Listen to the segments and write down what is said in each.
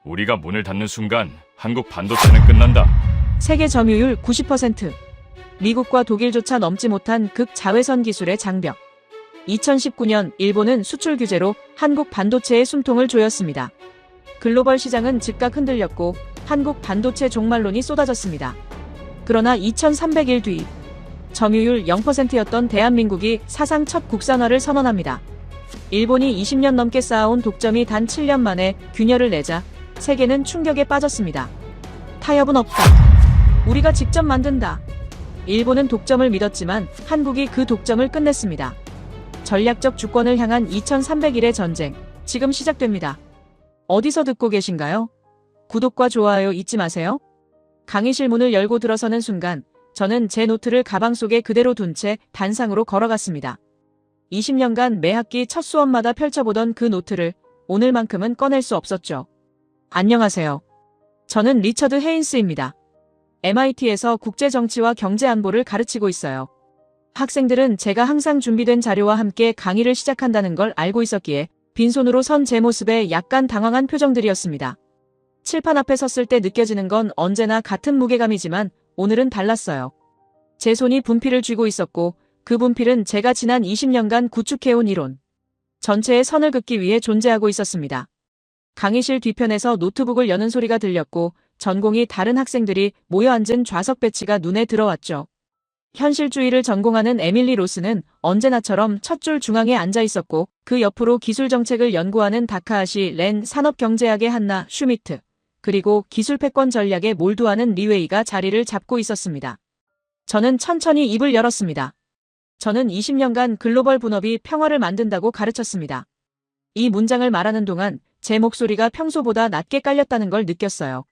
우리가 문을 닫는 순간 한국 반도체는 끝난다. 세계 점유율 90%. 미국과 독일조차 넘지 못한 극자외선 기술의 장벽. 2019년 일본은 수출 규제로 한국 반도체의 숨통을 조였습니다. 글로벌 시장은 즉각 흔들렸고 한국 반도체 종말론이 쏟아졌습니다. 그러나 2300일 뒤 점유율 0%였던 대한민국이 사상 첫 국산화를 선언합니다. 일본이 20년 넘게 쌓아온 독점이 단 7년 만에 균열을 내자 세계는 충격에 빠졌습니다. 타협은 없다. 우리가 직접 만든다. 일본은 독점을 믿었지만 한국이 그 독점을 끝냈습니다. 전략적 주권을 향한 2300일의 전쟁, 지금 시작됩니다. 어디서 듣고 계신가요? 구독과 좋아요 잊지 마세요. 강의실 문을 열고 들어서는 순간 저는 제 노트를 가방 속에 그대로 둔 채 단상으로 걸어갔습니다. 20년간 매 학기 첫 수업마다 펼쳐보던 그 노트를 오늘만큼은 꺼낼 수 없었죠. 안녕하세요. 저는 리처드 헤인스입니다. MIT에서 국제정치와 경제안보를 가르치고 있어요. 학생들은 제가 항상 준비된 자료와 함께 강의를 시작한다는 걸 알고 있었기에 빈손으로 선 제 모습에 약간 당황한 표정들이었습니다. 칠판 앞에 섰을 때 느껴지는 건 언제나 같은 무게감이지만 오늘은 달랐어요. 제 손이 분필을 쥐고 있었고 그 분필은 제가 지난 20년간 구축해온 이론 전체의 선을 긋기 위해 존재하고 있었습니다. 강의실 뒤편에서 노트북을 여는 소리가 들렸고 전공이 다른 학생들이 모여 앉은 좌석 배치가 눈에 들어왔죠. 현실주의를 전공하는 에밀리 로스는 언제나처럼 첫 줄 중앙에 앉아 있었고 그 옆으로 기술정책을 연구하는 다카하시 렌 산업경제학의 한나 슈미트 그리고 기술 패권 전략에 몰두하는 리웨이가 자리를 잡고 있었습니다. 저는 천천히 입을 열었습니다. 저는 20년간 글로벌 분업이 평화를 만든다고 가르쳤습니다. 이 문장을 말하는 동안 제 목소리가 평소보다 낮게 깔렸다는 걸 느꼈어요.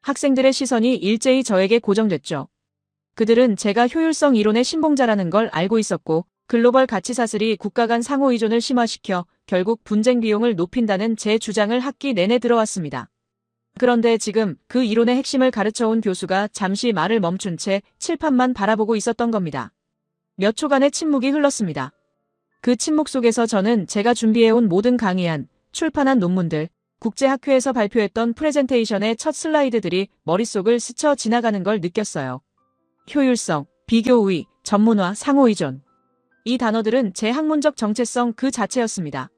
학생들의 시선이 일제히 저에게 고정됐죠. 그들은 제가 효율성 이론의 신봉자라는 걸 알고 있었고 글로벌 가치사슬이 국가 간 상호의존을 심화시켜 결국 분쟁 비용을 높인다는 제 주장을 학기 내내 들어왔습니다. 그런데 지금 그 이론의 핵심을 가르쳐온 교수가 잠시 말을 멈춘 채 칠판만 바라보고 있었던 겁니다. 몇 초간의 침묵이 흘렀습니다. 그 침묵 속에서 저는 제가 준비해온 모든 강의안, 출판한 논문들, 국제학회에서 발표했던 프레젠테이션의 첫 슬라이드들이 머릿속을 스쳐 지나가는 걸 느꼈어요. 효율성, 비교 우위, 전문화, 상호의존. 이 단어들은 제 학문적 정체성 그 자체였습니다.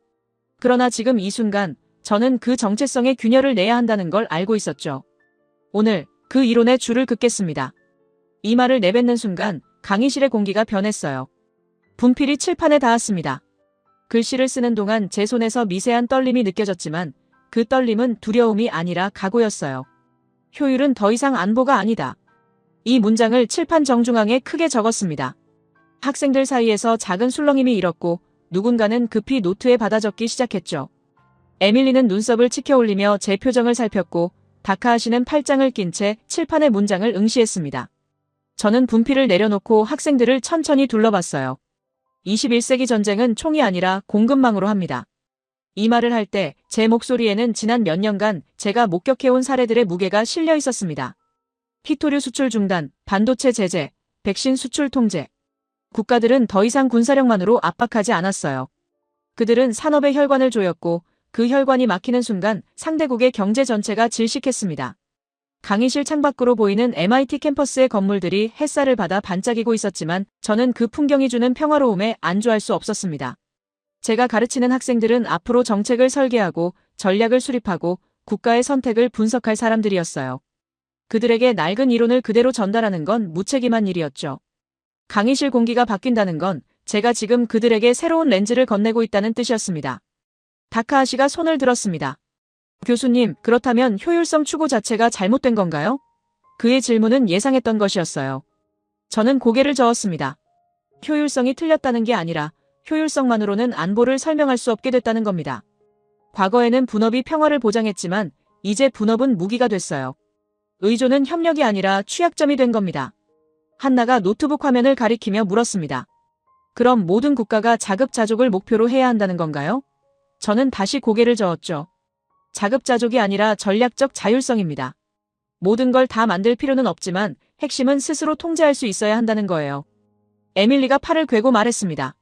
그러나 지금 이 순간 저는 그 정체성의 균열을 내야 한다는 걸 알고 있었죠. 오늘 그 이론의 줄을 긋겠습니다. 이 말을 내뱉는 순간 강의실의 공기가 변했어요. 분필이 칠판에 닿았습니다. 글씨를 쓰는 동안 제 손에서 미세한 떨림이 느껴졌지만 그 떨림은 두려움이 아니라 각오였어요. 효율은 더 이상 안보가 아니다. 이 문장을 칠판 정중앙에 크게 적었습니다. 학생들 사이에서 작은 술렁임이 일었고 누군가는 급히 노트에 받아 적기 시작했죠. 에밀리는 눈썹을 치켜 올리며 제 표정을 살폈고 다카하시는 팔짱을 낀 채 칠판의 문장을 응시했습니다. 저는 분필을 내려놓고 학생들을 천천히 둘러봤어요. 21세기 전쟁은 총이 아니라 공급망으로 합니다. 이 말을 할 때 제 목소리에는 지난 몇 년간 제가 목격해온 사례들의 무게가 실려 있었습니다. 히토류 수출 중단, 반도체 제재, 백신 수출 통제. 국가들은 더 이상 군사력만으로 압박하지 않았어요. 그들은 산업의 혈관을 조였고 그 혈관이 막히는 순간 상대국의 경제 전체가 질식했습니다. 강의실 창밖으로 보이는 MIT 캠퍼스의 건물들이 햇살을 받아 반짝이고 있었지만 저는 그 풍경이 주는 평화로움에 안주할 수 없었습니다. 제가 가르치는 학생들은 앞으로 정책을 설계하고 전략을 수립하고 국가의 선택을 분석할 사람들이었어요. 그들에게 낡은 이론을 그대로 전달하는 건 무책임한 일이었죠. 강의실 공기가 바뀐다는 건 제가 지금 그들에게 새로운 렌즈를 건네고 있다는 뜻이었습니다. 다카하시가 손을 들었습니다. 교수님, 그렇다면 효율성 추구 자체가 잘못된 건가요? 그의 질문은 예상했던 것이었어요. 저는 고개를 저었습니다. 효율성이 틀렸다는 게 아니라 효율성만으로는 안보를 설명할 수 없게 됐다는 겁니다. 과거에는 분업이 평화를 보장했지만 이제 분업은 무기가 됐어요. 의존은 협력이 아니라 취약점이 된 겁니다. 한나가 노트북 화면을 가리키며 물었습니다. 그럼 모든 국가가 자급자족을 목표로 해야 한다는 건가요? 저는 다시 고개를 저었죠. 자급자족이 아니라 전략적 자율성입니다. 모든 걸 다 만들 필요는 없지만 핵심은 스스로 통제할 수 있어야 한다는 거예요. 에밀리가 팔을 꿰고 말했습니다.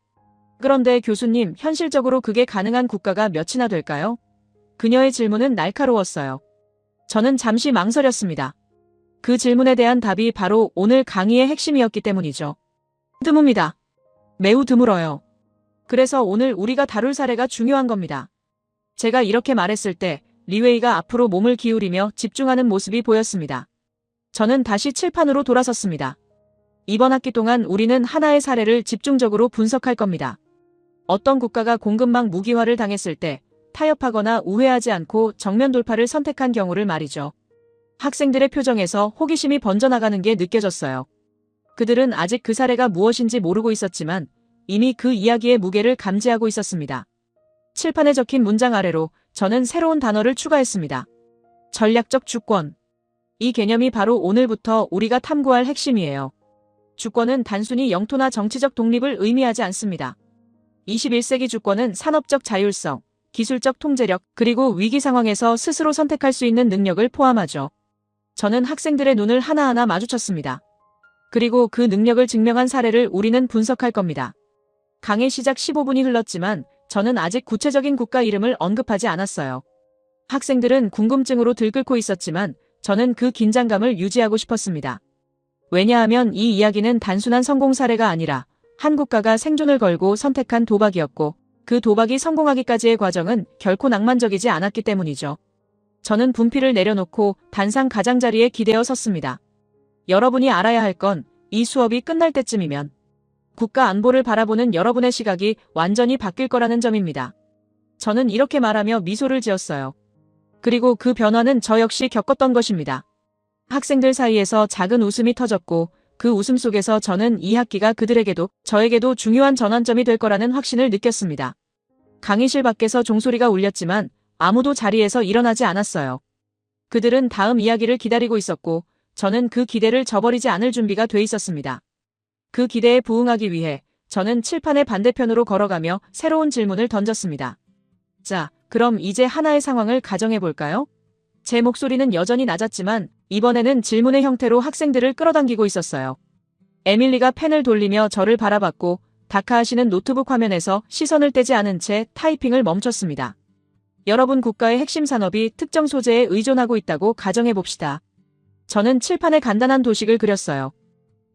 그런데 교수님, 현실적으로 그게 가능한 국가가 몇이나 될까요? 그녀의 질문은 날카로웠어요. 저는 잠시 망설였습니다. 그 질문에 대한 답이 바로 오늘 강의의 핵심이었기 때문이죠. 드뭅니다. 매우 드물어요. 그래서 오늘 우리가 다룰 사례가 중요한 겁니다. 제가 이렇게 말했을 때 리웨이가 앞으로 몸을 기울이며 집중하는 모습이 보였습니다. 저는 다시 칠판으로 돌아섰습니다. 이번 학기 동안 우리는 하나의 사례를 집중적으로 분석할 겁니다. 어떤 국가가 공급망 무기화를 당했을 때 타협하거나 우회하지 않고 정면 돌파를 선택한 경우를 말이죠. 학생들의 표정에서 호기심이 번져나가는 게 느껴졌어요. 그들은 아직 그 사례가 무엇인지 모르고 있었지만 이미 그 이야기의 무게를 감지하고 있었습니다. 칠판에 적힌 문장 아래로 저는 새로운 단어를 추가했습니다. 전략적 주권. 이 개념이 바로 오늘부터 우리가 탐구할 핵심이에요. 주권은 단순히 영토나 정치적 독립을 의미하지 않습니다. 21세기 주권은 산업적 자율성, 기술적 통제력, 그리고 위기 상황에서 스스로 선택할 수 있는 능력을 포함하죠. 저는 학생들의 눈을 하나하나 마주쳤습니다. 그리고 그 능력을 증명한 사례를 우리는 분석할 겁니다. 강의 시작 15분이 흘렀지만 저는 아직 구체적인 국가 이름을 언급하지 않았어요. 학생들은 궁금증으로 들끓고 있었지만 저는 그 긴장감을 유지하고 싶었습니다. 왜냐하면 이 이야기는 단순한 성공 사례가 아니라 한 국가가 생존을 걸고 선택한 도박이었고 그 도박이 성공하기까지의 과정은 결코 낭만적이지 않았기 때문이죠. 저는 분필을 내려놓고 단상 가장자리에 기대어 섰습니다. 여러분이 알아야 할 건 이 수업이 끝날 때쯤이면 국가 안보를 바라보는 여러분의 시각이 완전히 바뀔 거라는 점입니다. 저는 이렇게 말하며 미소를 지었어요. 그리고 그 변화는 저 역시 겪었던 것입니다. 학생들 사이에서 작은 웃음이 터졌고 그 웃음 속에서 저는 이 학기가 그들에게도 저에게도 중요한 전환점이 될 거라는 확신을 느꼈습니다. 강의실 밖에서 종소리가 울렸지만 아무도 자리에서 일어나지 않았어요. 그들은 다음 이야기를 기다리고 있었고 저는 그 기대를 저버리지 않을 준비가 돼 있었습니다. 그 기대에 부응하기 위해 저는 칠판의 반대편으로 걸어가며 새로운 질문을 던졌습니다. 자, 그럼 이제 하나의 상황을 가정해 볼까요? 제 목소리는 여전히 낮았지만 이번에는 질문의 형태로 학생들을 끌어당기고 있었어요. 에밀리가 펜을 돌리며 저를 바라봤고 다카하 씨는 노트북 화면에서 시선을 떼지 않은 채 타이핑을 멈췄습니다. 여러분 국가의 핵심 산업이 특정 소재에 의존하고 있다고 가정해 봅시다. 저는 칠판에 간단한 도식을 그렸어요.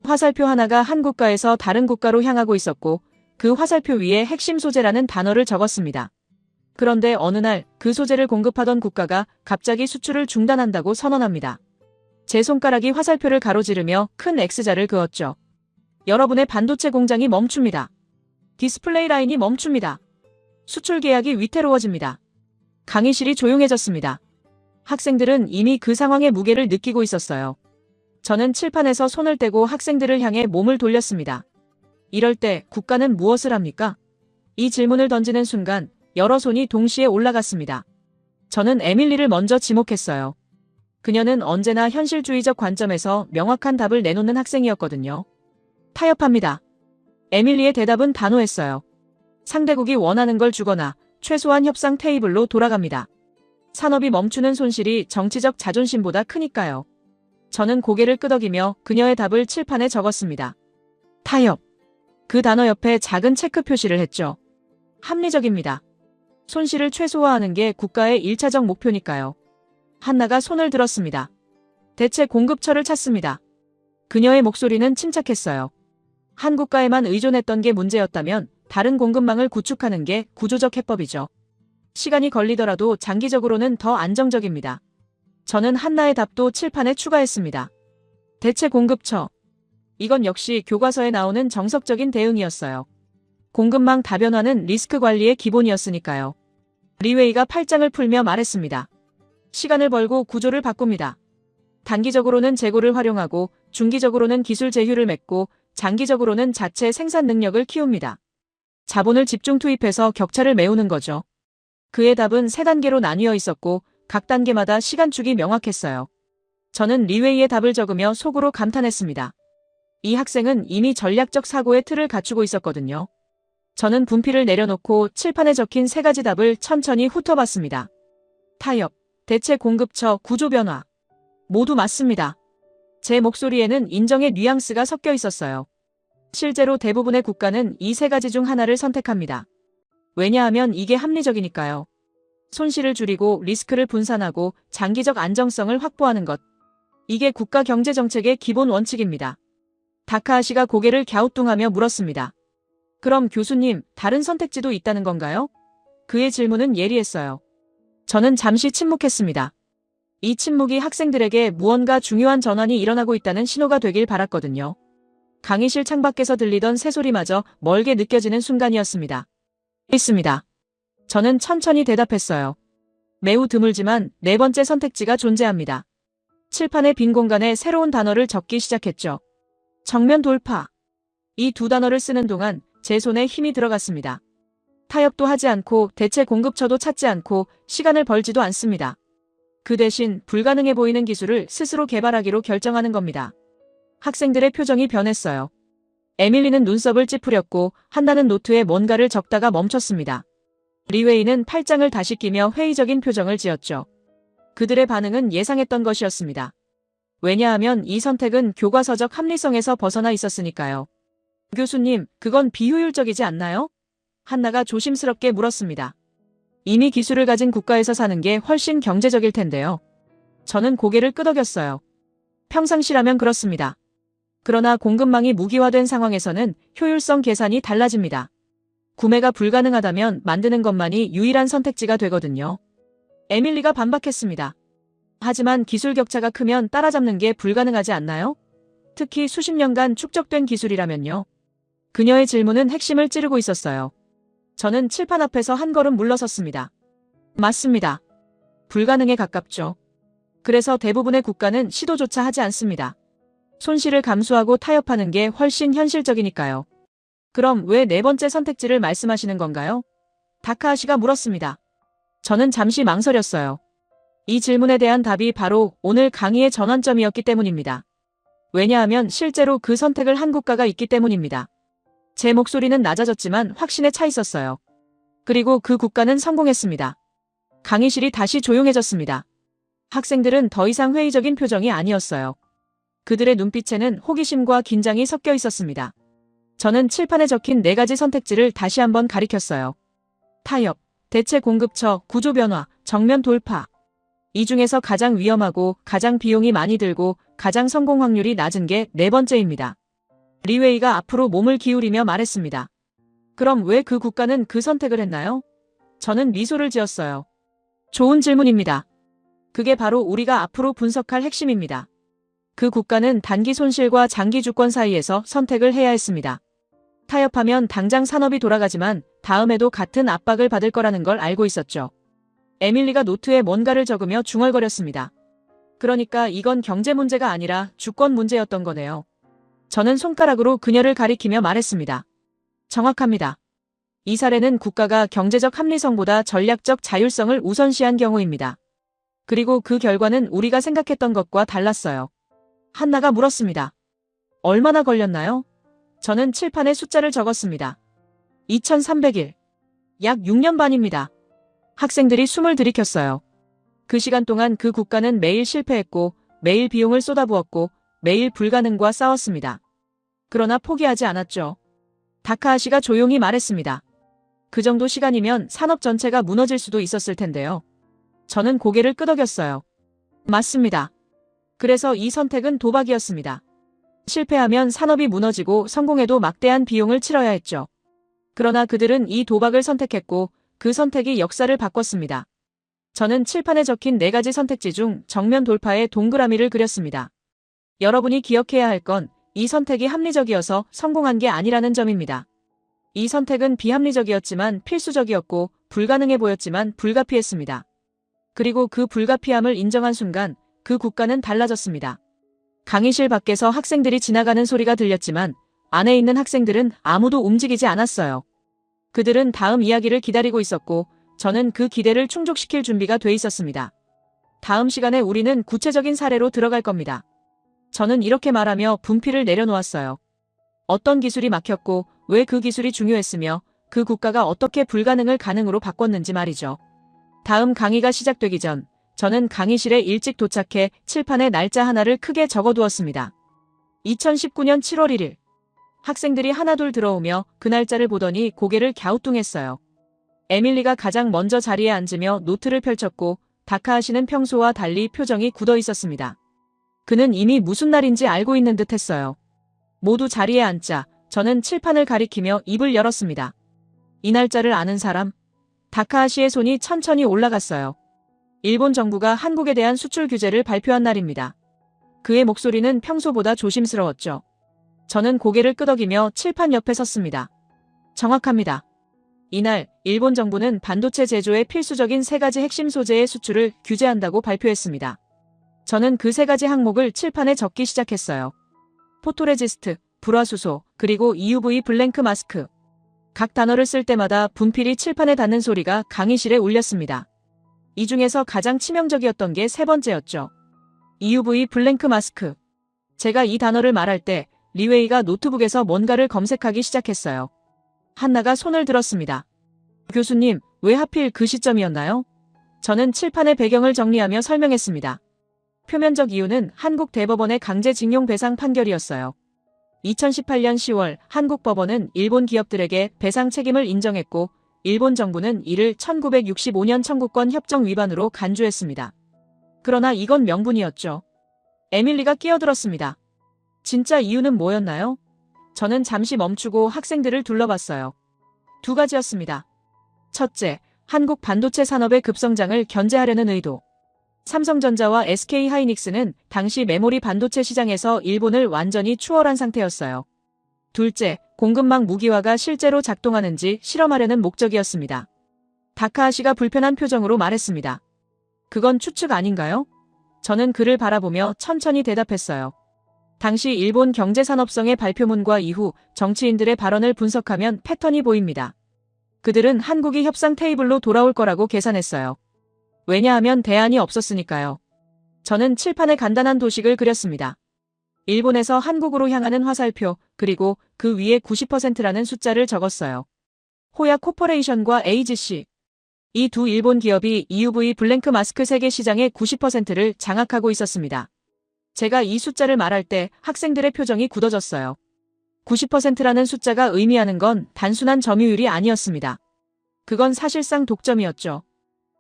화살표 하나가 한 국가에서 다른 국가로 향하고 있었고 그 화살표 위에 핵심 소재라는 단어를 적었습니다. 그런데 어느 날 그 소재를 공급하던 국가가 갑자기 수출을 중단한다고 선언합니다. 제 손가락이 화살표를 가로지르며 큰 X자를 그었죠. 여러분의 반도체 공장이 멈춥니다. 디스플레이 라인이 멈춥니다. 수출 계약이 위태로워집니다. 강의실이 조용해졌습니다. 학생들은 이미 그 상황의 무게를 느끼고 있었어요. 저는 칠판에서 손을 떼고 학생들을 향해 몸을 돌렸습니다. 이럴 때 국가는 무엇을 합니까? 이 질문을 던지는 순간 여러 손이 동시에 올라갔습니다. 저는 에밀리를 먼저 지목했어요. 그녀는 언제나 현실주의적 관점에서 명확한 답을 내놓는 학생이었거든요. 타협합니다. 에밀리의 대답은 단호했어요. 상대국이 원하는 걸 주거나 최소한 협상 테이블로 돌아갑니다. 산업이 멈추는 손실이 정치적 자존심보다 크니까요. 저는 고개를 끄덕이며 그녀의 답을 칠판에 적었습니다. 타협. 그 단어 옆에 작은 체크 표시를 했죠. 합리적입니다. 손실을 최소화하는 게 국가의 1차적 목표니까요. 한나가 손을 들었습니다. 대체 공급처를 찾습니다. 그녀의 목소리는 침착했어요. 한 국가에만 의존했던 게 문제였다면 다른 공급망을 구축하는 게 구조적 해법이죠. 시간이 걸리더라도 장기적으로는 더 안정적입니다. 저는 한나의 답도 칠판에 추가했습니다. 대체 공급처. 이건 역시 교과서에 나오는 정석적인 대응이었어요. 공급망 다변화는 리스크 관리의 기본이었으니까요. 리웨이가 팔짱을 풀며 말했습니다. 시간을 벌고 구조를 바꿉니다. 단기적으로는 재고를 활용하고 중기적으로는 기술 제휴를 맺고 장기적으로는 자체 생산 능력을 키웁니다. 자본을 집중 투입해서 격차를 메우는 거죠. 그의 답은 3단계로 나뉘어 있었고 각 단계마다 시간축이 명확했어요. 저는 리웨이의 답을 적으며 속으로 감탄했습니다. 이 학생은 이미 전략적 사고의 틀을 갖추고 있었거든요. 저는 분필을 내려놓고 칠판에 적힌 3가지 답을 천천히 훑어봤습니다. 타협, 대체 공급처, 구조 변화. 모두 맞습니다. 제 목소리에는 인정의 뉘앙스가 섞여 있었어요. 실제로 대부분의 국가는 이 3가지 중 하나를 선택합니다. 왜냐하면 이게 합리적이니까요. 손실을 줄이고 리스크를 분산하고 장기적 안정성을 확보하는 것. 이게 국가 경제 정책의 기본 원칙입니다. 다카하시가 고개를 갸우뚱하며 물었습니다. 그럼 교수님, 다른 선택지도 있다는 건가요? 그의 질문은 예리했어요. 저는 잠시 침묵했습니다. 이 침묵이 학생들에게 무언가 중요한 전환이 일어나고 있다는 신호가 되길 바랐거든요. 강의실 창밖에서 들리던 새소리마저 멀게 느껴지는 순간이었습니다. 있습니다. 저는 천천히 대답했어요. 매우 드물지만 네 번째 선택지가 존재합니다. 칠판의 빈 공간에 새로운 단어를 적기 시작했죠. 정면 돌파. 이 두 단어를 쓰는 동안 제 손에 힘이 들어갔습니다. 타협도 하지 않고 대체 공급처도 찾지 않고 시간을 벌지도 않습니다. 그 대신 불가능해 보이는 기술을 스스로 개발하기로 결정하는 겁니다. 학생들의 표정이 변했어요. 에밀리는 눈썹을 찌푸렸고 한나는 노트에 뭔가를 적다가 멈췄습니다. 리웨이는 팔짱을 다시 끼며 회의적인 표정을 지었죠. 그들의 반응은 예상했던 것이었습니다. 왜냐하면 이 선택은 교과서적 합리성에서 벗어나 있었으니까요. 교수님, 그건 비효율적이지 않나요? 한나가 조심스럽게 물었습니다. 이미 기술을 가진 국가에서 사는 게 훨씬 경제적일 텐데요. 저는 고개를 끄덕였어요. 평상시라면 그렇습니다. 그러나 공급망이 무기화된 상황에서는 효율성 계산이 달라집니다. 구매가 불가능하다면 만드는 것만이 유일한 선택지가 되거든요. 에밀리가 반박했습니다. 하지만 기술 격차가 크면 따라잡는 게 불가능하지 않나요? 특히 수십 년간 축적된 기술이라면요. 그녀의 질문은 핵심을 찌르고 있었어요. 저는 칠판 앞에서 한 걸음 물러섰습니다. 맞습니다. 불가능에 가깝죠. 그래서 대부분의 국가는 시도조차 하지 않습니다. 손실을 감수하고 타협하는 게 훨씬 현실적이니까요. 그럼 왜 네 번째 선택지를 말씀하시는 건가요? 다카하시가 물었습니다. 저는 잠시 망설였어요. 이 질문에 대한 답이 바로 오늘 강의의 전환점이었기 때문입니다. 왜냐하면 실제로 그 선택을 한 국가가 있기 때문입니다. 제 목소리는 낮아졌지만 확신에 차 있었어요. 그리고 그 국가는 성공했습니다. 강의실이 다시 조용해졌습니다. 학생들은 더 이상 회의적인 표정이 아니었어요. 그들의 눈빛에는 호기심과 긴장이 섞여 있었습니다. 저는 칠판에 적힌 네 가지 선택지를 다시 한번 가리켰어요. 타협, 대체 공급처, 구조 변화, 정면 돌파. 이 중에서 가장 위험하고 가장 비용이 많이 들고 가장 성공 확률이 낮은 게 네 번째입니다. 리웨이가 앞으로 몸을 기울이며 말했습니다. 그럼 왜 그 국가는 그 선택을 했나요? 저는 미소를 지었어요. 좋은 질문입니다. 그게 바로 우리가 앞으로 분석할 핵심입니다. 그 국가는 단기 손실과 장기 주권 사이에서 선택을 해야 했습니다. 타협하면 당장 산업이 돌아가지만 다음에도 같은 압박을 받을 거라는 걸 알고 있었죠. 에밀리가 노트에 뭔가를 적으며 중얼거렸습니다. 그러니까 이건 경제 문제가 아니라 주권 문제였던 거네요. 저는 손가락으로 그녀를 가리키며 말했습니다. 정확합니다. 이 사례는 국가가 경제적 합리성보다 전략적 자율성을 우선시한 경우입니다. 그리고 그 결과는 우리가 생각했던 것과 달랐어요. 한나가 물었습니다. 얼마나 걸렸나요? 저는 칠판에 숫자를 적었습니다. 2300일. 약 6년 반입니다. 학생들이 숨을 들이켰어요. 그 시간 동안 그 국가는 매일 실패했고 매일 비용을 쏟아부었고 매일 불가능과 싸웠습니다. 그러나 포기하지 않았죠. 다카하시가 조용히 말했습니다. 그 정도 시간이면 산업 전체가 무너질 수도 있었을 텐데요. 저는 고개를 끄덕였어요. 맞습니다. 그래서 이 선택은 도박이었습니다. 실패하면 산업이 무너지고 성공해도 막대한 비용을 치러야 했죠. 그러나 그들은 이 도박을 선택했고 그 선택이 역사를 바꿨습니다. 저는 칠판에 적힌 네 가지 선택지 중 정면 돌파의 동그라미를 그렸습니다. 여러분이 기억해야 할 건 이 선택이 합리적이어서 성공한 게 아니라는 점입니다. 이 선택은 비합리적이었지만 필수적이었고 불가능해 보였지만 불가피했습니다. 그리고 그 불가피함을 인정한 순간 그 국가는 달라졌습니다. 강의실 밖에서 학생들이 지나가는 소리가 들렸지만 안에 있는 학생들은 아무도 움직이지 않았어요. 그들은 다음 이야기를 기다리고 있었고 저는 그 기대를 충족시킬 준비가 돼 있었습니다. 다음 시간에 우리는 구체적인 사례로 들어갈 겁니다. 저는 이렇게 말하며 분필을 내려놓았어요. 어떤 기술이 막혔고 왜 그 기술이 중요했으며 그 국가가 어떻게 불가능을 가능으로 바꿨는지 말이죠. 다음 강의가 시작되기 전 저는 강의실에 일찍 도착해 칠판에 날짜 하나를 크게 적어두었습니다. 2019년 7월 1일. 학생들이 하나둘 들어오며 그 날짜를 보더니 고개를 갸우뚱했어요. 에밀리가 가장 먼저 자리에 앉으며 노트를 펼쳤고 다카하시는 평소와 달리 표정이 굳어 있었습니다. 그는 이미 무슨 날인지 알고 있는 듯 했어요. 모두 자리에 앉자 저는 칠판을 가리키며 입을 열었습니다. 이 날짜를 아는 사람? 다카하시의 손이 천천히 올라갔어요. 일본 정부가 한국에 대한 수출 규제를 발표한 날입니다. 그의 목소리는 평소보다 조심스러웠죠. 저는 고개를 끄덕이며 칠판 옆에 섰습니다. 정확합니다. 이날 일본 정부는 반도체 제조에 필수적인 3가지 핵심 소재의 수출을 규제한다고 발표했습니다. 저는 그 3가지 항목을 칠판에 적기 시작했어요. 포토레지스트, 불화수소, 그리고 EUV 블랭크 마스크. 각 단어를 쓸 때마다 분필이 칠판에 닿는 소리가 강의실에 울렸습니다. 이 중에서 가장 치명적이었던 게 3번째였죠. EUV 블랭크 마스크. 제가 이 단어를 말할 때 리웨이가 노트북에서 뭔가를 검색하기 시작했어요. 한나가 손을 들었습니다. 교수님, 왜 하필 그 시점이었나요? 저는 칠판의 배경을 정리하며 설명했습니다. 표면적 이유는 한국 대법원의 강제징용 배상 판결이었어요. 2018년 10월 한국 법원은 일본 기업들에게 배상 책임을 인정했고 일본 정부는 이를 1965년 청구권 협정 위반으로 간주했습니다. 그러나 이건 명분이었죠. 에밀리가 끼어들었습니다. 진짜 이유는 뭐였나요? 저는 잠시 멈추고 학생들을 둘러봤어요. 2가지였습니다. 첫째, 한국 반도체 산업의 급성장을 견제하려는 의도. 삼성전자와 SK하이닉스는 당시 메모리 반도체 시장에서 일본을 완전히 추월한 상태였어요. 둘째, 공급망 무기화가 실제로 작동하는지 실험하려는 목적이었습니다. 다카하시가 불편한 표정으로 말했습니다. 그건 추측 아닌가요? 저는 그를 바라보며 천천히 대답했어요. 당시 일본 경제산업성의 발표문과 이후 정치인들의 발언을 분석하면 패턴이 보입니다. 그들은 한국이 협상 테이블로 돌아올 거라고 계산했어요. 왜냐하면 대안이 없었으니까요. 저는 칠판에 간단한 도식을 그렸습니다. 일본에서 한국으로 향하는 화살표, 그리고 그 위에 90%라는 숫자를 적었어요. 호야 코퍼레이션과 AGC. 이 두 일본 기업이 EUV 블랭크 마스크 세계 시장의 90%를 장악하고 있었습니다. 제가 이 숫자를 말할 때 학생들의 표정이 굳어졌어요. 90%라는 숫자가 의미하는 건 단순한 점유율이 아니었습니다. 그건 사실상 독점이었죠.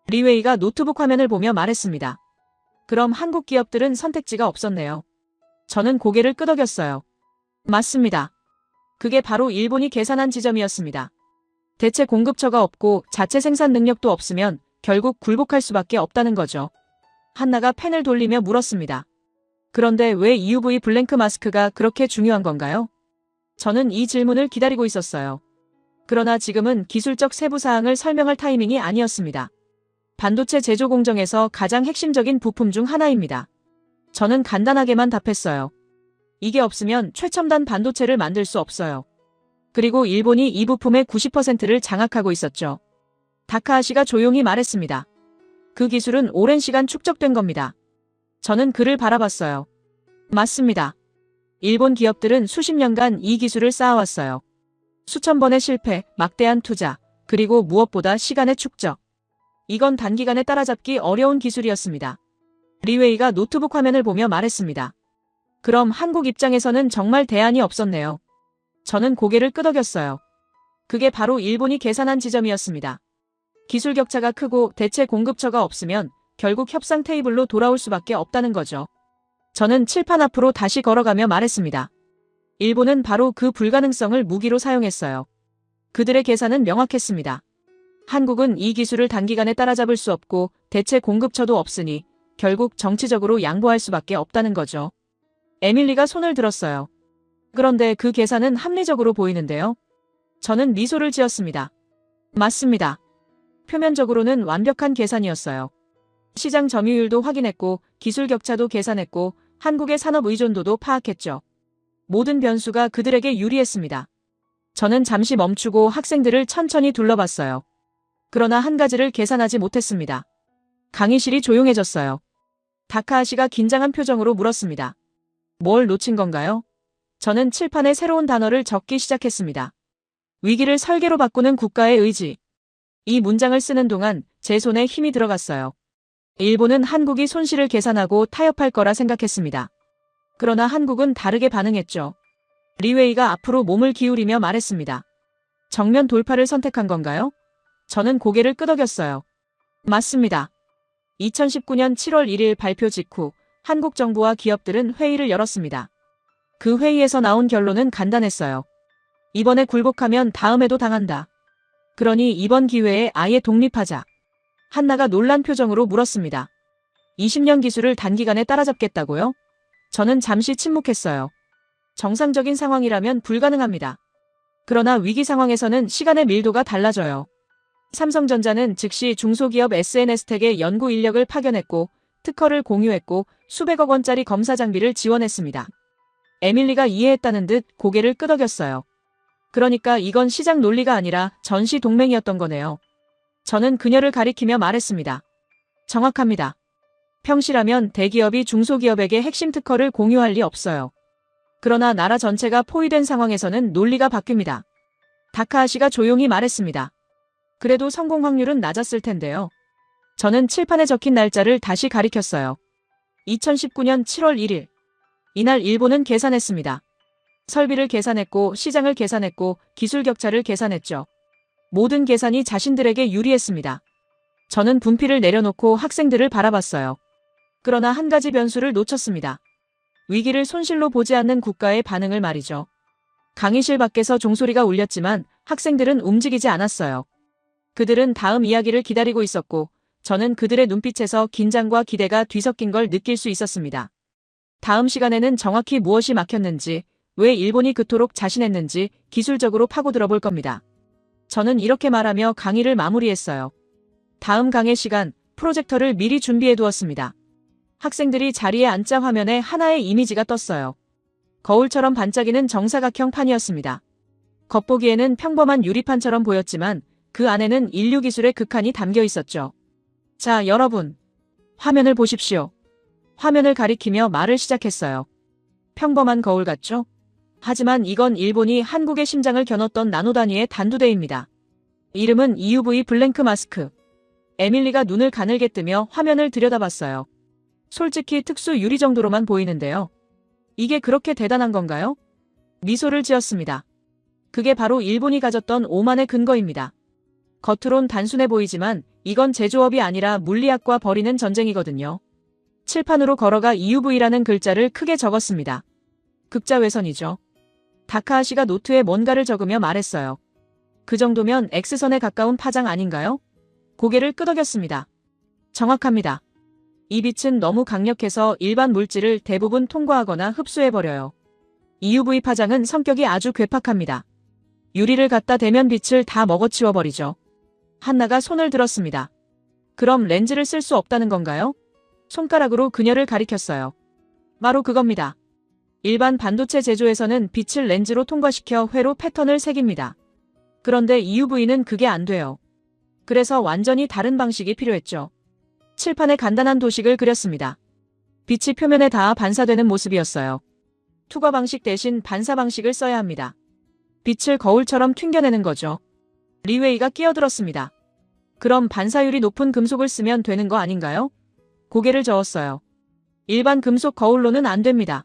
리웨이가 노트북 화면을 보며 말했습니다. 그럼 한국 기업들은 선택지가 없었네요. 저는 고개를 끄덕였어요. 맞습니다. 그게 바로 일본이 계산한 지점이었습니다. 대체 공급처가 없고 자체 생산 능력도 없으면 결국 굴복할 수밖에 없다는 거죠. 한나가 펜을 돌리며 물었습니다. 그런데 왜 EUV 블랭크 마스크가 그렇게 중요한 건가요? 저는 이 질문을 기다리고 있었어요. 그러나 지금은 기술적 세부 사항을 설명할 타이밍이 아니었습니다. 반도체 제조 공정에서 가장 핵심적인 부품 중 하나입니다. 저는 간단하게만 답했어요. 이게 없으면 최첨단 반도체를 만들 수 없어요. 그리고 일본이 이 부품의 90%를 장악하고 있었죠. 다카하시가 조용히 말했습니다. 그 기술은 오랜 시간 축적된 겁니다. 저는 그를 바라봤어요. 맞습니다. 일본 기업들은 수십 년간 이 기술을 쌓아왔어요. 수천 번의 실패, 막대한 투자, 그리고 무엇보다 시간의 축적. 이건 단기간에 따라잡기 어려운 기술이었습니다. 리웨이가 노트북 화면을 보며 말했습니다. 그럼 한국 입장에서는 정말 대안이 없었네요. 저는 고개를 끄덕였어요. 그게 바로 일본이 계산한 지점이었습니다. 기술 격차가 크고 대체 공급처가 없으면 결국 협상 테이블로 돌아올 수밖에 없다는 거죠. 저는 칠판 앞으로 다시 걸어가며 말했습니다. 일본은 바로 그 불가능성을 무기로 사용했어요. 그들의 계산은 명확했습니다. 한국은 이 기술을 단기간에 따라잡을 수 없고 대체 공급처도 없으니 결국 정치적으로 양보할 수밖에 없다는 거죠. 에밀리가 손을 들었어요. 그런데 그 계산은 합리적으로 보이는데요. 저는 미소를 지었습니다. 맞습니다. 표면적으로는 완벽한 계산이었어요. 시장 점유율도 확인했고 기술 격차도 계산했고 한국의 산업 의존도도 파악했죠. 모든 변수가 그들에게 유리했습니다. 저는 잠시 멈추고 학생들을 천천히 둘러봤어요. 그러나 한 가지를 계산하지 못했습니다. 강의실이 조용해졌어요. 다카하시가 긴장한 표정으로 물었습니다. 뭘 놓친 건가요? 저는 칠판에 새로운 단어를 적기 시작했습니다. 위기를 설계로 바꾸는 국가의 의지. 이 문장을 쓰는 동안 제 손에 힘이 들어갔어요. 일본은 한국이 손실을 계산하고 타협할 거라 생각했습니다. 그러나 한국은 다르게 반응했죠. 리웨이가 앞으로 몸을 기울이며 말했습니다. 정면 돌파를 선택한 건가요? 저는 고개를 끄덕였어요. 맞습니다. 2019년 7월 1일 발표 직후 한국 정부와 기업들은 회의를 열었습니다. 그 회의에서 나온 결론은 간단했어요. 이번에 굴복하면 다음에도 당한다. 그러니 이번 기회에 아예 독립하자. 한나가 놀란 표정으로 물었습니다. 20년 기술을 단기간에 따라잡겠다고요? 저는 잠시 침묵했어요. 정상적인 상황이라면 불가능합니다. 그러나 위기 상황에서는 시간의 밀도가 달라져요. 삼성전자는 즉시 중소기업 SNS텍에 연구 인력을 파견했고 특허를 공유했고 수백억 원짜리 검사 장비를 지원했습니다. 에밀리가 이해했다는 듯 고개를 끄덕였어요. 그러니까 이건 시장 논리가 아니라 전시 동맹이었던 거네요. 저는 그녀를 가리키며 말했습니다. 정확합니다. 평시라면 대기업이 중소기업에게 핵심 특허를 공유할 리 없어요. 그러나 나라 전체가 포위된 상황에서는 논리가 바뀝니다. 다카하시가 조용히 말했습니다. 그래도 성공 확률은 낮았을 텐데요. 저는 칠판에 적힌 날짜를 다시 가리켰어요. 2019년 7월 1일. 이날 일본은 계산했습니다. 설비를 계산했고 시장을 계산했고 기술 격차를 계산했죠. 모든 계산이 자신들에게 유리했습니다. 저는 분필을 내려놓고 학생들을 바라봤어요. 그러나 한 가지 변수를 놓쳤습니다. 위기를 손실로 보지 않는 국가의 반응을 말이죠. 강의실 밖에서 종소리가 울렸지만 학생들은 움직이지 않았어요. 그들은 다음 이야기를 기다리고 있었고 저는 그들의 눈빛에서 긴장과 기대가 뒤섞인 걸 느낄 수 있었습니다. 다음 시간에는 정확히 무엇이 막혔는지, 왜 일본이 그토록 자신했는지 기술적으로 파고들어 볼 겁니다. 저는 이렇게 말하며 강의를 마무리했어요. 다음 강의 시간, 프로젝터를 미리 준비해 두었습니다. 학생들이 자리에 앉자 화면에 하나의 이미지가 떴어요. 거울처럼 반짝이는 정사각형 판이었습니다. 겉보기에는 평범한 유리판처럼 보였지만 그 안에는 인류 기술의 극한이 담겨 있었죠. 자, 여러분. 화면을 보십시오. 화면을 가리키며 말을 시작했어요. 평범한 거울 같죠? 하지만 이건 일본이 한국의 심장을 겨눴던 나노 단위의 단두대입니다. 이름은 EUV 블랭크 마스크. 에밀리가 눈을 가늘게 뜨며 화면을 들여다봤어요. 솔직히 특수 유리 정도로만 보이는데요. 이게 그렇게 대단한 건가요? 미소를 지었습니다. 그게 바로 일본이 가졌던 오만의 근거입니다. 겉으론 단순해 보이지만 이건 제조업이 아니라 물리학과 벌이는 전쟁이거든요. 칠판으로 걸어가 EUV라는 글자를 크게 적었습니다. 극자외선이죠. 다카하시가 노트에 뭔가를 적으며 말했어요. 그 정도면 X선에 가까운 파장 아닌가요? 고개를 끄덕였습니다. 정확합니다. 이 빛은 너무 강력해서 일반 물질을 대부분 통과하거나 흡수해버려요. EUV 파장은 성격이 아주 괴팍합니다. 유리를 갖다 대면 빛을 다 먹어치워버리죠. 한나가 손을 들었습니다. 그럼 렌즈를 쓸 수 없다는 건가요? 손가락으로 그녀를 가리켰어요. 바로 그겁니다. 일반 반도체 제조에서는 빛을 렌즈로 통과시켜 회로 패턴을 새깁니다. 그런데 EUV는 그게 안 돼요. 그래서 완전히 다른 방식이 필요했죠. 칠판에 간단한 도식을 그렸습니다. 빛이 표면에 닿아 반사되는 모습이었어요. 투과 방식 대신 반사 방식을 써야 합니다. 빛을 거울처럼 튕겨내는 거죠. 리웨이가 끼어들었습니다. 그럼 반사율이 높은 금속을 쓰면 되는 거 아닌가요? 고개를 저었어요. 일반 금속 거울로는 안 됩니다.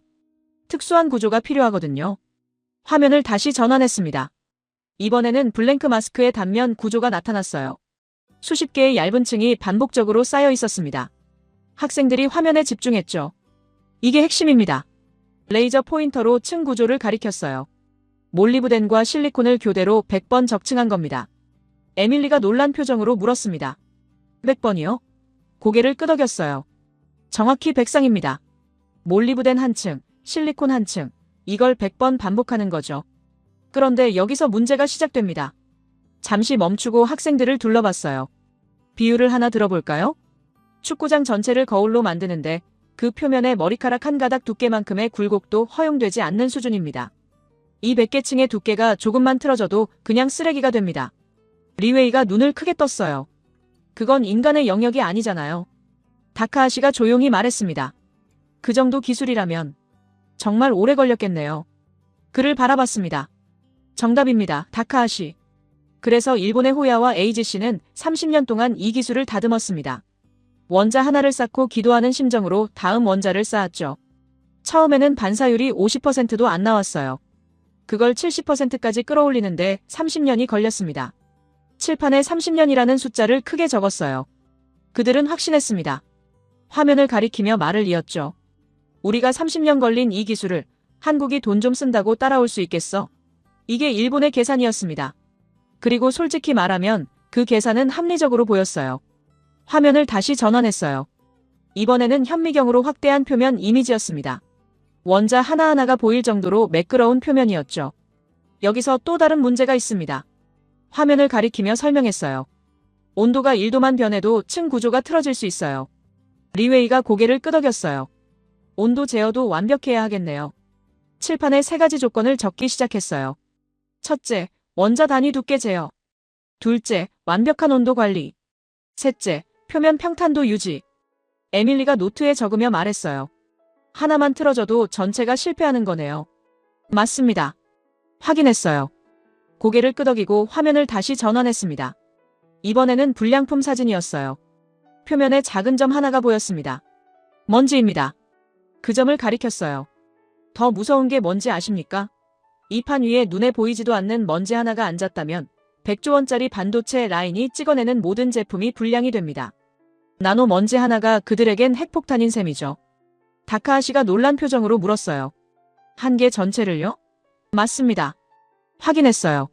특수한 구조가 필요하거든요. 화면을 다시 전환했습니다. 이번에는 블랭크 마스크의 단면 구조가 나타났어요. 수십 개의 얇은 층이 반복적으로 쌓여 있었습니다. 학생들이 화면에 집중했죠. 이게 핵심입니다. 레이저 포인터로 층 구조를 가리켰어요. 몰리브덴과 실리콘을 교대로 100번 적층한 겁니다. 에밀리가 놀란 표정으로 물었습니다. 100번이요? 고개를 끄덕였어요. 정확히 100쌍입니다. 몰리브덴 한 층, 실리콘 한 층, 이걸 100번 반복하는 거죠. 그런데 여기서 문제가 시작됩니다. 잠시 멈추고 학생들을 둘러봤어요. 비유를 하나 들어볼까요? 축구장 전체를 거울로 만드는데 그 표면에 머리카락 한 가닥 두께만큼의 굴곡도 허용되지 않는 수준입니다. 이 100개 층의 두께가 조금만 틀어져도 그냥 쓰레기가 됩니다. 리웨이가 눈을 크게 떴어요. 그건 인간의 영역이 아니잖아요. 다카하시가 조용히 말했습니다. 그 정도 기술이라면 정말 오래 걸렸겠네요. 그를 바라봤습니다. 정답입니다, 다카하시. 그래서 일본의 호야와 AGC는 30년 동안 이 기술을 다듬었습니다. 원자 하나를 쌓고 기도하는 심정으로 다음 원자를 쌓았죠. 처음에는 반사율이 50%도 안 나왔어요. 그걸 70%까지 끌어올리는데 30년이 걸렸습니다. 칠판에 30년이라는 숫자를 크게 적었어요. 그들은 확신했습니다. 화면을 가리키며 말을 이었죠. 우리가 30년 걸린 이 기술을 한국이 돈 좀 쓴다고 따라올 수 있겠어? 이게 일본의 계산이었습니다. 그리고 솔직히 말하면 그 계산은 합리적으로 보였어요. 화면을 다시 전환했어요. 이번에는 현미경으로 확대한 표면 이미지였습니다. 원자 하나하나가 보일 정도로 매끄러운 표면이었죠. 여기서 또 다른 문제가 있습니다. 화면을 가리키며 설명했어요. 온도가 1도만 변해도 층 구조가 틀어질 수 있어요. 리웨이가 고개를 끄덕였어요. 온도 제어도 완벽해야 하겠네요. 칠판에 3가지 조건을 적기 시작했어요. 첫째, 원자 단위 두께 제어. 둘째, 완벽한 온도 관리. 셋째, 표면 평탄도 유지. 에밀리가 노트에 적으며 말했어요. 하나만 틀어져도 전체가 실패하는 거네요. 맞습니다. 확인했어요. 고개를 끄덕이고 화면을 다시 전환했습니다. 이번에는 불량품 사진이었어요. 표면에 작은 점 하나가 보였습니다. 먼지입니다. 그 점을 가리켰어요. 더 무서운 게 뭔지 아십니까? 이 판 위에 눈에 보이지도 않는 먼지 하나가 앉았다면 100조 원짜리 반도체 라인이 찍어내는 모든 제품이 불량이 됩니다. 나노 먼지 하나가 그들에겐 핵폭탄인 셈이죠. 다카하시가 놀란 표정으로 물었어요. 한 개 전체를요? 맞습니다. 확인했어요.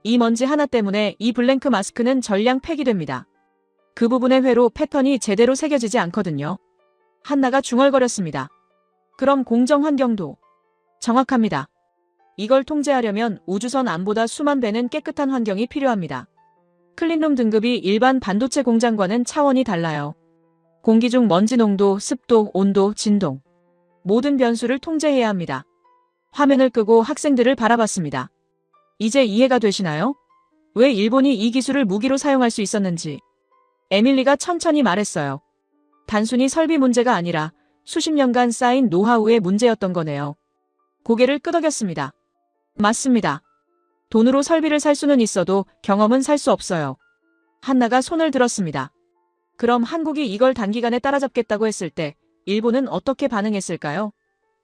이 먼지 하나 때문에 이 블랭크 마스크는 전량 폐기됩니다. 그 부분의 회로 패턴이 제대로 새겨지지 않거든요. 한나가 중얼거렸습니다. 그럼 공정 환경도 정확합니다. 이걸 통제하려면 우주선 안보다 수만 배는 깨끗한 환경이 필요합니다. 클린룸 등급이 일반 반도체 공장과는 차원이 달라요. 공기 중 먼지 농도, 습도, 온도, 진동. 모든 변수를 통제해야 합니다. 화면을 끄고 학생들을 바라봤습니다. 이제 이해가 되시나요? 왜 일본이 이 기술을 무기로 사용할 수 있었는지. 에밀리가 천천히 말했어요. 단순히 설비 문제가 아니라 수십 년간 쌓인 노하우의 문제였던 거네요. 고개를 끄덕였습니다. 맞습니다. 돈으로 설비를 살 수는 있어도 경험은 살 수 없어요. 한나가 손을 들었습니다. 그럼 한국이 이걸 단기간에 따라잡겠다고 했을 때 일본은 어떻게 반응했을까요?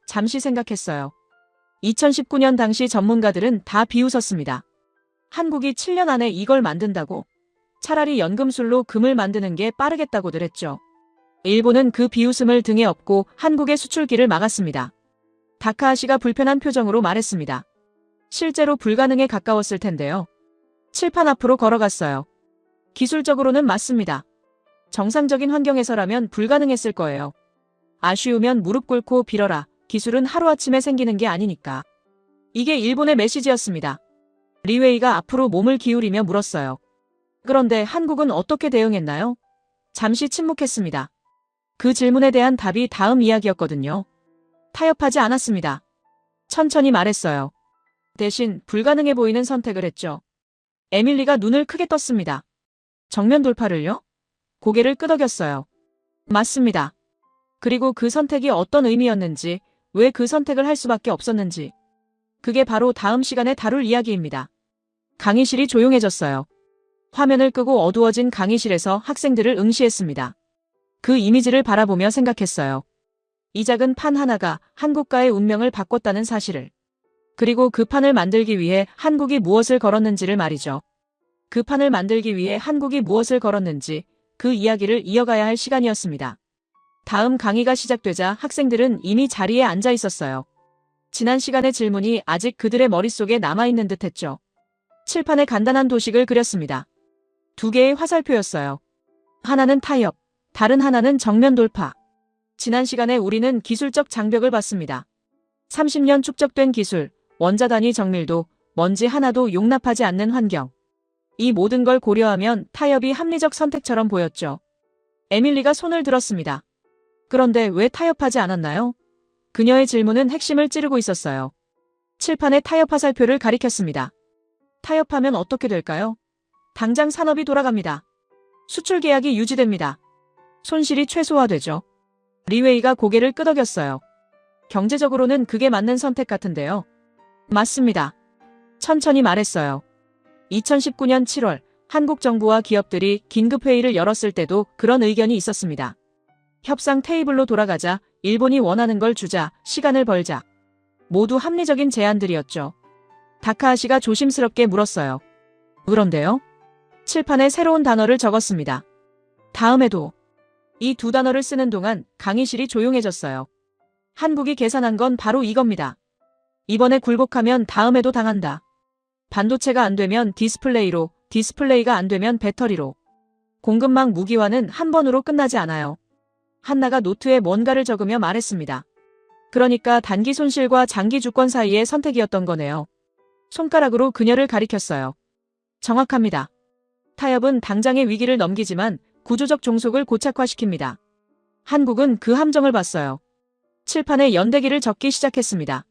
잠시 생각했어요. 2019년 당시 전문가들은 다 비웃었습니다. 한국이 7년 안에 이걸 만든다고? 차라리 연금술로 금을 만드는 게 빠르겠다고들 했죠. 일본은 그 비웃음을 등에 업고 한국의 수출기를 막았습니다. 다카하시가 불편한 표정으로 말했습니다. 실제로 불가능에 가까웠을 텐데요. 칠판 앞으로 걸어갔어요. 기술적으로는 맞습니다. 정상적인 환경에서라면 불가능했을 거예요. 아쉬우면 무릎 꿇고 빌어라. 기술은 하루아침에 생기는 게 아니니까. 이게 일본의 메시지였습니다. 리웨이가 앞으로 몸을 기울이며 물었어요. 그런데 한국은 어떻게 대응했나요? 잠시 침묵했습니다. 그 질문에 대한 답이 다음 이야기였거든요. 타협하지 않았습니다. 천천히 말했어요. 대신 불가능해 보이는 선택을 했죠. 에밀리가 눈을 크게 떴습니다. 정면 돌파를요? 고개를 끄덕였어요. 맞습니다. 그리고 그 선택이 어떤 의미였는지, 왜 그 선택을 할 수밖에 없었는지. 그게 바로 다음 시간에 다룰 이야기입니다. 강의실이 조용해졌어요. 화면을 끄고 어두워진 강의실에서 학생들을 응시했습니다. 그 이미지를 바라보며 생각했어요. 이 작은 판 하나가 한국과의 운명을 바꿨다는 사실을. 그리고 그 판을 만들기 위해 한국이 무엇을 걸었는지를 말이죠. 그 판을 만들기 위해 한국이 무엇을 걸었는지 그 이야기를 이어가야 할 시간이었습니다. 다음 강의가 시작되자 학생들은 이미 자리에 앉아 있었어요. 지난 시간의 질문이 아직 그들의 머릿속에 남아있는 듯했죠. 칠판에 간단한 도식을 그렸습니다. 2개의 화살표였어요. 하나는 타협, 다른 하나는 정면 돌파. 지난 시간에 우리는 기술적 장벽을 봤습니다. 30년 축적된 기술, 원자 단위 정밀도, 먼지 하나도 용납하지 않는 환경. 이 모든 걸 고려하면 타협이 합리적 선택처럼 보였죠. 에밀리가 손을 들었습니다. 그런데 왜 타협하지 않았나요? 그녀의 질문은 핵심을 찌르고 있었어요. 칠판에 타협 화살표를 가리켰습니다. 타협하면 어떻게 될까요? 당장 산업이 돌아갑니다. 수출 계약이 유지됩니다. 손실이 최소화되죠. 리웨이가 고개를 끄덕였어요. 경제적으로는 그게 맞는 선택 같은데요. 맞습니다. 천천히 말했어요. 2019년 7월 한국 정부와 기업들이 긴급회의를 열었을 때도 그런 의견이 있었습니다. 협상 테이블로 돌아가자, 일본이 원하는 걸 주자, 시간을 벌자. 모두 합리적인 제안들이었죠. 다카하시가 조심스럽게 물었어요. 그런데요? 칠판에 새로운 단어를 적었습니다. 다음에도. 이 두 단어를 쓰는 동안 강의실이 조용해졌어요. 한국이 계산한 건 바로 이겁니다. 이번에 굴복하면 다음에도 당한다. 반도체가 안 되면 디스플레이로, 디스플레이가 안 되면 배터리로. 공급망 무기화는 한 번으로 끝나지 않아요. 한나가 노트에 뭔가를 적으며 말했습니다. 그러니까 단기 손실과 장기 주권 사이의 선택이었던 거네요. 손가락으로 그녀를 가리켰어요. 정확합니다. 타협은 당장의 위기를 넘기지만 구조적 종속을 고착화시킵니다. 한국은 그 함정을 봤어요. 칠판에 연대기를 적기 시작했습니다.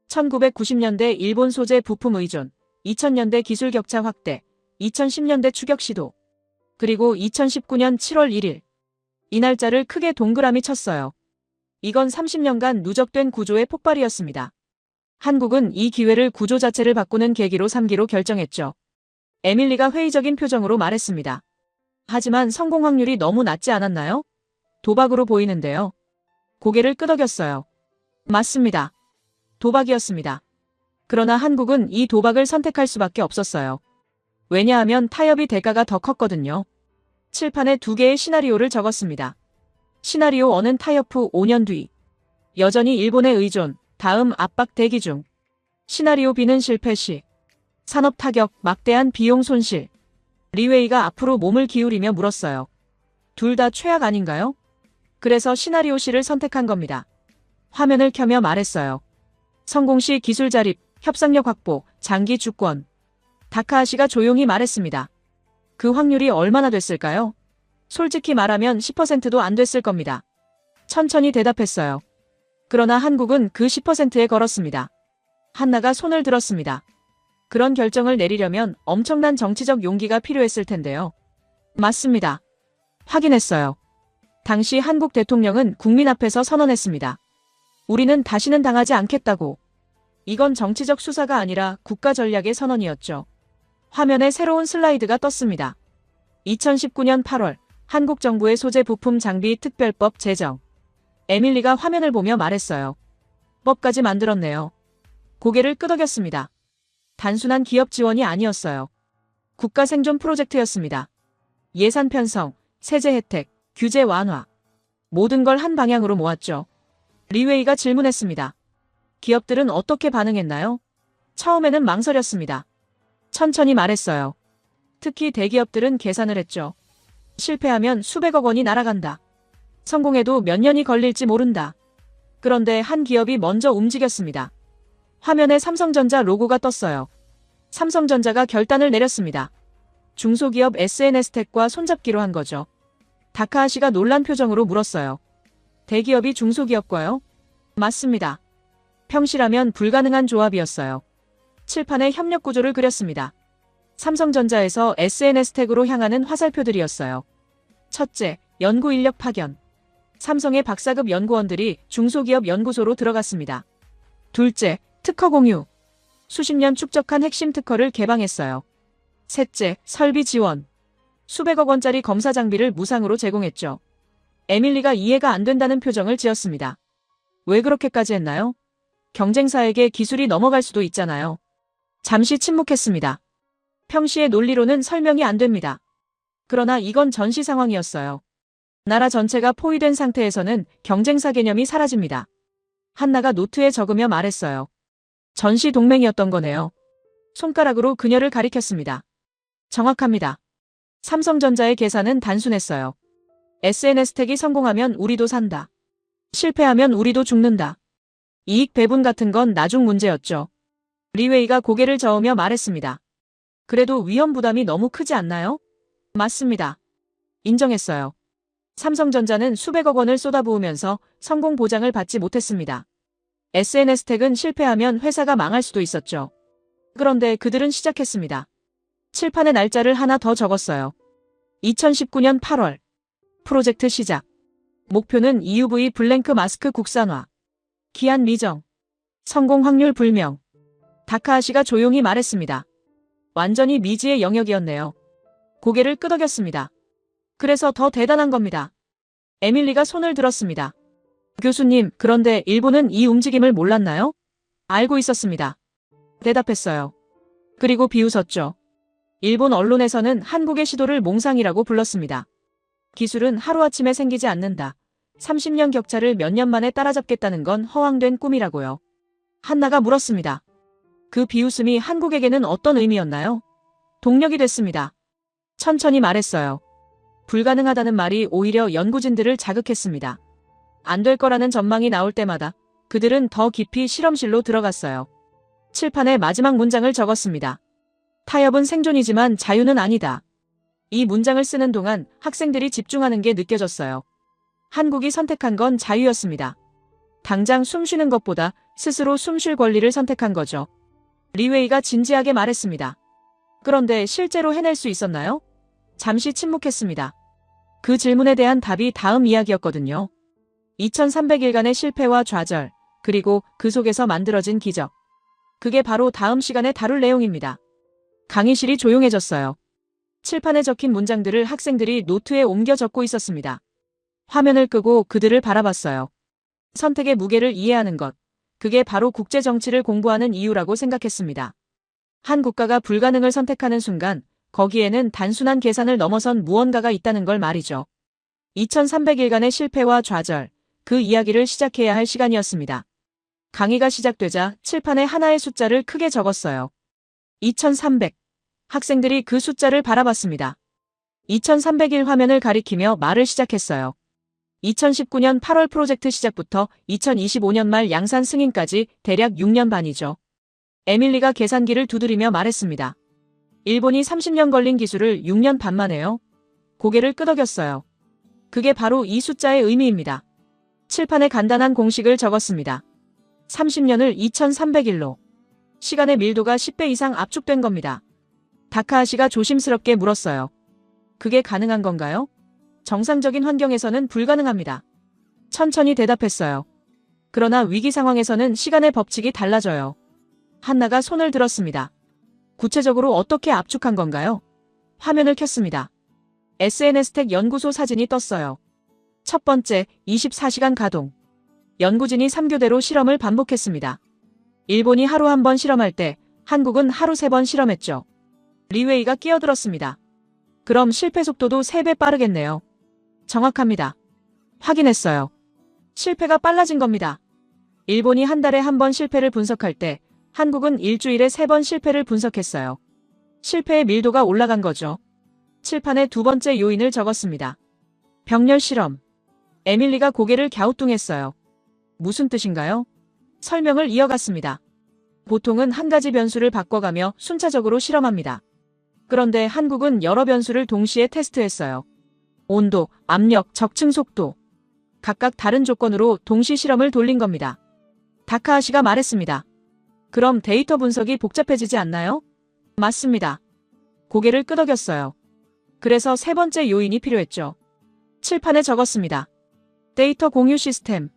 1990년대 일본 소재 부품 의존, 2000년대 기술 격차 확대, 2010년대 추격 시도, 그리고 2019년 7월 1일. 이 날짜를 크게 동그라미 쳤어요. 이건 30년간 누적된 구조의 폭발이었습니다. 한국은 이 기회를 구조 자체를 바꾸는 계기로 삼기로 결정했죠. 에밀리가 회의적인 표정으로 말했습니다. 하지만 성공 확률이 너무 낮지 않았나요? 도박으로 보이는데요. 고개를 끄덕였어요. 맞습니다. 도박이었습니다. 그러나 한국은 이 도박을 선택할 수밖에 없었어요. 왜냐하면 타협이 대가가 더 컸거든요. 칠판에 두 개의 시나리오를 적었습니다. 시나리오 1은 타협 후 5년 뒤. 여전히 일본의 의존, 다음 압박 대기 중. 시나리오 B는 실패 시. 산업 타격, 막대한 비용 손실. 리웨이가 앞으로 몸을 기울이며 물었어요. 둘 다 최악 아닌가요? 그래서 시나리오 C를 선택한 겁니다. 화면을 켜며 말했어요. 성공 시 기술 자립, 협상력 확보, 장기 주권. 다카하시가 조용히 말했습니다. 그 확률이 얼마나 됐을까요? 솔직히 말하면 10%도 안 됐을 겁니다. 천천히 대답했어요. 그러나 한국은 그 10%에 걸었습니다. 한나가 손을 들었습니다. 그런 결정을 내리려면 엄청난 정치적 용기가 필요했을 텐데요. 맞습니다. 확인했어요. 당시 한국 대통령은 국민 앞에서 선언했습니다. 우리는 다시는 당하지 않겠다고. 이건 정치적 수사가 아니라 국가 전략의 선언이었죠. 화면에 새로운 슬라이드가 떴습니다. 2019년 8월 한국 정부의 소재 부품 장비 특별법 제정. 에밀리가 화면을 보며 말했어요. 법까지 만들었네요. 고개를 끄덕였습니다. 단순한 기업 지원이 아니었어요. 국가 생존 프로젝트였습니다. 예산 편성, 세제 혜택, 규제 완화. 모든 걸 한 방향으로 모았죠. 리웨이가 질문했습니다. 기업들은 어떻게 반응했나요? 처음에는 망설였습니다. 천천히 말했어요. 특히 대기업들은 계산을 했죠. 실패하면 수백억 원이 날아간다. 성공해도 몇 년이 걸릴지 모른다. 그런데 한 기업이 먼저 움직였습니다. 화면에 삼성전자 로고가 떴어요. 삼성전자가 결단을 내렸습니다. 중소기업 SNS텍과 손잡기로 한 거죠. 다카하시가 놀란 표정으로 물었어요. 대기업이 중소기업과요? 맞습니다. 평시라면 불가능한 조합이었어요. 칠판에 협력 구조를 그렸습니다. 삼성전자에서 SNS텍으로 향하는 화살표들이었어요. 첫째, 연구 인력 파견. 삼성의 박사급 연구원들이 중소기업 연구소로 들어갔습니다. 둘째, 특허 공유. 수십 년 축적한 핵심 특허를 개방했어요. 셋째, 설비 지원. 수백억 원짜리 검사 장비를 무상으로 제공했죠. 에밀리가 이해가 안 된다는 표정을 지었습니다. 왜 그렇게까지 했나요? 경쟁사에게 기술이 넘어갈 수도 있잖아요. 잠시 침묵했습니다. 평시의 논리로는 설명이 안 됩니다. 그러나 이건 전시 상황이었어요. 나라 전체가 포위된 상태에서는 경쟁사 개념이 사라집니다. 한나가 노트에 적으며 말했어요. 전시 동맹이었던 거네요. 손가락으로 그녀를 가리켰습니다. 정확합니다. 삼성전자의 계산은 단순했어요. SNS텍이 성공하면 우리도 산다. 실패하면 우리도 죽는다. 이익 배분 같은 건 나중 문제였죠. 리웨이가 고개를 저으며 말했습니다. 그래도 위험 부담이 너무 크지 않나요? 맞습니다. 인정했어요. 삼성전자는 수백억 원을 쏟아부으면서 성공 보장을 받지 못했습니다. SNS텍은 실패하면 회사가 망할 수도 있었죠. 그런데 그들은 시작했습니다. 칠판에 날짜를 하나 더 적었어요. 2019년 8월. 프로젝트 시작. 목표는 EUV 블랭크 마스크 국산화. 기한 미정. 성공 확률 불명. 다카하시가 조용히 말했습니다. 완전히 미지의 영역이었네요. 고개를 끄덕였습니다. 그래서 더 대단한 겁니다. 에밀리가 손을 들었습니다. 교수님, 그런데 일본은 이 움직임을 몰랐나요? 알고 있었습니다. 대답했어요. 그리고 비웃었죠. 일본 언론에서는 한국의 시도를 몽상이라고 불렀습니다. 기술은 하루아침에 생기지 않는다. 30년 격차를 몇 년 만에 따라잡겠다는 건 허황된 꿈이라고요. 한나가 물었습니다. 그 비웃음이 한국에게는 어떤 의미였나요? 동력이 됐습니다. 천천히 말했어요. 불가능하다는 말이 오히려 연구진들을 자극했습니다. 안 될 거라는 전망이 나올 때마다 그들은 더 깊이 실험실로 들어갔어요. 칠판에 마지막 문장을 적었습니다. 타협은 생존이지만 자유는 아니다. 이 문장을 쓰는 동안 학생들이 집중하는 게 느껴졌어요. 한국이 선택한 건 자유였습니다. 당장 숨 쉬는 것보다 스스로 숨 쉴 권리를 선택한 거죠. 리웨이가 진지하게 말했습니다. 그런데 실제로 해낼 수 있었나요? 잠시 침묵했습니다. 그 질문에 대한 답이 다음 이야기였거든요. 2300일간의 실패와 좌절, 그리고 그 속에서 만들어진 기적. 그게 바로 다음 시간에 다룰 내용입니다. 강의실이 조용해졌어요. 칠판에 적힌 문장들을 학생들이 노트에 옮겨 적고 있었습니다. 화면을 끄고 그들을 바라봤어요. 선택의 무게를 이해하는 것. 그게 바로 국제 정치를 공부하는 이유라고 생각했습니다. 한 국가가 불가능을 선택하는 순간 거기에는 단순한 계산을 넘어선 무언가가 있다는 걸 말이죠. 2300일간의 실패와 좌절, 그 이야기를 시작해야 할 시간이었습니다. 강의가 시작되자 칠판에 하나의 숫자를 크게 적었어요. 2300. 학생들이 그 숫자를 바라봤습니다. 2300일 화면을 가리키며 말을 시작했어요. 2019년 8월 프로젝트 시작부터 2025년 말 양산 승인까지 대략 6년 반이죠. 에밀리가 계산기를 두드리며 말했습니다. 일본이 30년 걸린 기술을 6년 반 만에요. 고개를 끄덕였어요. 그게 바로 이 숫자의 의미입니다. 칠판에 간단한 공식을 적었습니다. 30년을 2300일로. 시간의 밀도가 10배 이상 압축된 겁니다. 다카하시가 조심스럽게 물었어요. 그게 가능한 건가요? 정상적인 환경에서는 불가능합니다. 천천히 대답했어요. 그러나 위기 상황에서는 시간의 법칙이 달라져요. 한나가 손을 들었습니다. 구체적으로 어떻게 압축한 건가요? 화면을 켰습니다. SNS텍 연구소 사진이 떴어요. 첫 번째, 24시간 가동. 연구진이 3교대로 실험을 반복했습니다. 일본이 하루 한 번 실험할 때 한국은 하루 3번 실험했죠. 리웨이가 끼어들었습니다. 그럼 실패 속도도 3배 빠르겠네요. 정확합니다. 확인했어요. 실패가 빨라진 겁니다. 일본이 한 달에 한 번 실패를 분석할 때 한국은 일주일에 3번 실패를 분석했어요. 실패의 밀도가 올라간 거죠. 칠판에 두 번째 요인을 적었습니다. 병렬 실험. 에밀리가 고개를 갸우뚱했어요. 무슨 뜻인가요? 설명을 이어갔습니다. 보통은 한 가지 변수를 바꿔가며 순차적으로 실험합니다. 그런데 한국은 여러 변수를 동시에 테스트했어요. 온도, 압력, 적층 속도. 각각 다른 조건으로 동시 실험을 돌린 겁니다. 다카하시가 말했습니다. 그럼 데이터 분석이 복잡해지지 않나요? 맞습니다. 고개를 끄덕였어요. 그래서 세 번째 요인이 필요했죠. 칠판에 적었습니다. 데이터 공유 시스템.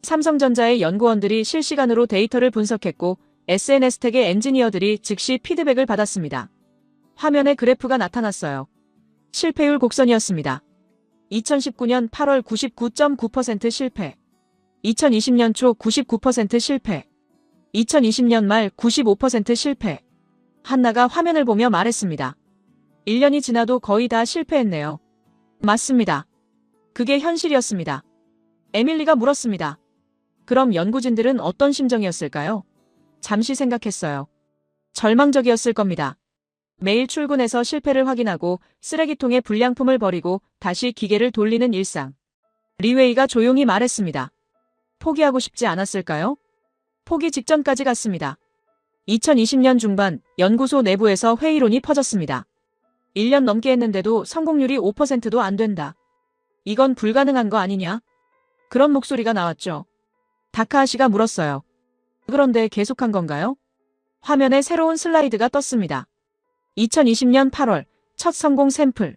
삼성전자의 연구원들이 실시간으로 데이터를 분석했고 SNS텍의 엔지니어들이 즉시 피드백을 받았습니다. 화면에 그래프가 나타났어요. 실패율 곡선이었습니다. 2019년 8월 99.9% 실패. 2020년 초 99% 실패. 2020년 말 95% 실패. 한나가 화면을 보며 말했습니다. 1년이 지나도 거의 다 실패했네요. 맞습니다. 그게 현실이었습니다. 에밀리가 물었습니다. 그럼 연구진들은 어떤 심정이었을까요? 잠시 생각했어요. 절망적이었을 겁니다. 매일 출근해서 실패를 확인하고 쓰레기통에 불량품을 버리고 다시 기계를 돌리는 일상. 리웨이가 조용히 말했습니다. 포기하고 싶지 않았을까요? 포기 직전까지 갔습니다. 2020년 중반 연구소 내부에서 회의론이 퍼졌습니다. 1년 넘게 했는데도 성공률이 5%도 안 된다. 이건 불가능한 거 아니냐? 그런 목소리가 나왔죠. 다카하시가 물었어요. 그런데 계속한 건가요? 화면에 새로운 슬라이드가 떴습니다. 2020년 8월 첫 성공 샘플.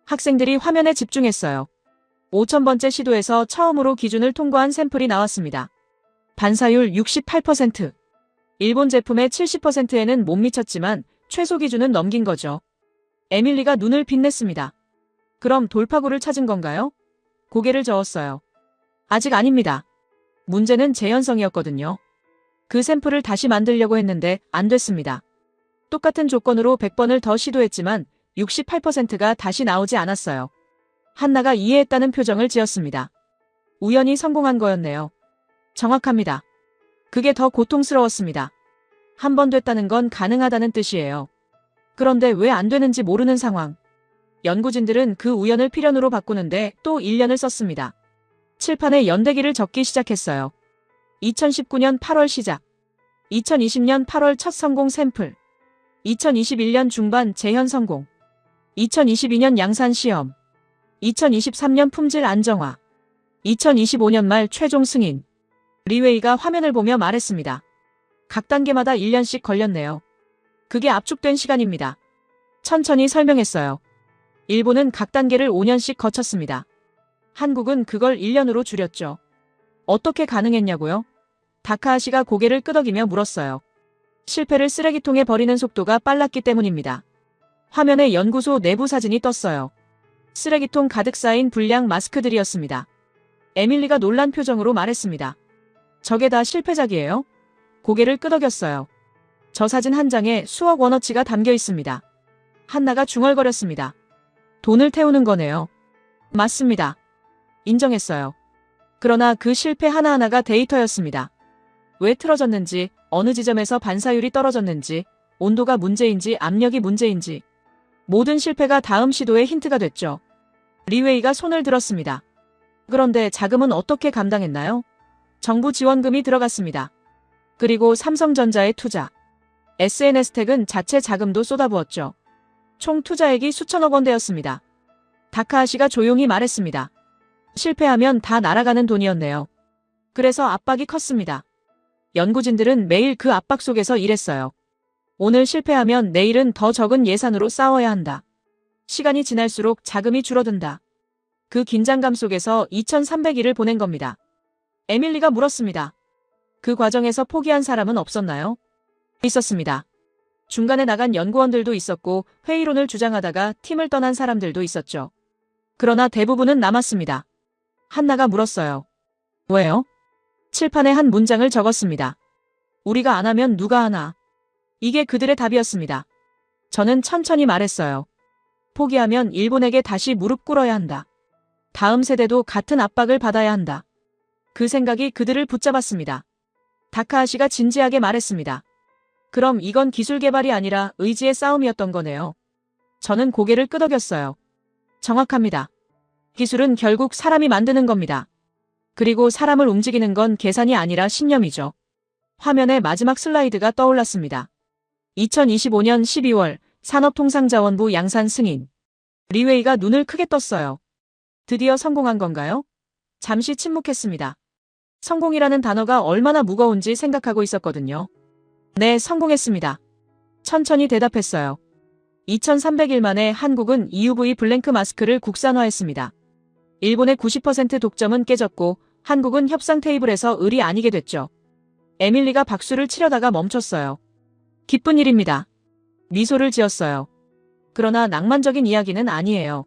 학생들이 화면에 집중했어요. 5000번째 시도에서 처음으로 기준을 통과한 샘플이 나왔습니다. 반사율 68%. 일본 제품의 70%에는 못 미쳤지만 최소 기준은 넘긴 거죠. 에밀리가 눈을 빛냈습니다. 그럼 돌파구를 찾은 건가요? 고개를 저었어요. 아직 아닙니다. 문제는 재현성이었거든요. 그 샘플을 다시 만들려고 했는데 안 됐습니다. 똑같은 조건으로 100번을 더 시도했지만 68%가 다시 나오지 않았어요. 한나가 이해했다는 표정을 지었습니다. 우연히 성공한 거였네요. 정확합니다. 그게 더 고통스러웠습니다. 한 번 됐다는 건 가능하다는 뜻이에요. 그런데 왜 안 되는지 모르는 상황. 연구진들은 그 우연을 필연으로 바꾸는데 또 1년을 썼습니다. 칠판에 연대기를 적기 시작했어요. 2019년 8월 시작. 2020년 8월 첫 성공 샘플. 2021년 중반 재현 성공. 2022년 양산 시험. 2023년 품질 안정화. 2025년 말 최종 승인. 리웨이가 화면을 보며 말했습니다. 각 단계마다 1년씩 걸렸네요. 그게 압축된 시간입니다. 천천히 설명했어요. 일본은 각 단계를 5년씩 거쳤습니다. 한국은 그걸 1년으로 줄였죠. 어떻게 가능했냐고요? 다카하시가 고개를 끄덕이며 물었어요. 실패를 쓰레기통에 버리는 속도가 빨랐기 때문입니다. 화면에 연구소 내부 사진이 떴어요. 쓰레기통 가득 쌓인 불량 마스크들이었습니다. 에밀리가 놀란 표정으로 말했습니다. 저게 다 실패작이에요? 고개를 끄덕였어요. 저 사진 한 장에 수억 원어치가 담겨 있습니다. 한나가 중얼거렸습니다. 돈을 태우는 거네요. 맞습니다. 인정했어요. 그러나 그 실패 하나하나가 데이터였습니다. 왜 틀어졌는지, 어느 지점에서 반사율이 떨어졌는지, 온도가 문제인지 압력이 문제인지. 모든 실패가 다음 시도의 힌트가 됐죠. 리웨이가 손을 들었습니다. 그런데 자금은 어떻게 감당했나요? 정부 지원금이 들어갔습니다. 그리고 삼성전자의 투자. SNS텍은 자체 자금도 쏟아부었죠. 총 투자액이 수천억 원 되었습니다. 다카하시가 조용히 말했습니다. 실패하면 다 날아가는 돈이었네요. 그래서 압박이 컸습니다. 연구진들은 매일 그 압박 속에서 일했어요. 오늘 실패하면 내일은 더 적은 예산으로 싸워야 한다. 시간이 지날수록 자금이 줄어든다. 그 긴장감 속에서 2300일을 보낸 겁니다. 에밀리가 물었습니다. 그 과정에서 포기한 사람은 없었나요? 있었습니다. 중간에 나간 연구원들도 있었고 회의론을 주장하다가 팀을 떠난 사람들도 있었죠. 그러나 대부분은 남았습니다. 한나가 물었어요. 왜요? 칠판에 한 문장을 적었습니다. 우리가 안 하면 누가 하나? 이게 그들의 답이었습니다. 저는 천천히 말했어요. 포기하면 일본에게 다시 무릎 꿇어야 한다. 다음 세대도 같은 압박을 받아야 한다. 그 생각이 그들을 붙잡았습니다. 다카하시가 진지하게 말했습니다. 그럼 이건 기술 개발이 아니라 의지의 싸움이었던 거네요. 저는 고개를 끄덕였어요. 정확합니다. 기술은 결국 사람이 만드는 겁니다. 그리고 사람을 움직이는 건 계산이 아니라 신념이죠. 화면에 마지막 슬라이드가 떠올랐습니다. 2025년 12월 산업통상자원부 양산 승인. 리웨이가 눈을 크게 떴어요. 드디어 성공한 건가요? 잠시 침묵했습니다. 성공이라는 단어가 얼마나 무거운지 생각하고 있었거든요. 네, 성공했습니다. 천천히 대답했어요. 2300일 만에 한국은 EUV 블랭크 마스크를 국산화했습니다. 일본의 90% 독점은 깨졌고 한국은 협상 테이블에서 을이 아니게 됐죠. 에밀리가 박수를 치려다가 멈췄어요. 기쁜 일입니다. 미소를 지었어요. 그러나 낭만적인 이야기는 아니에요.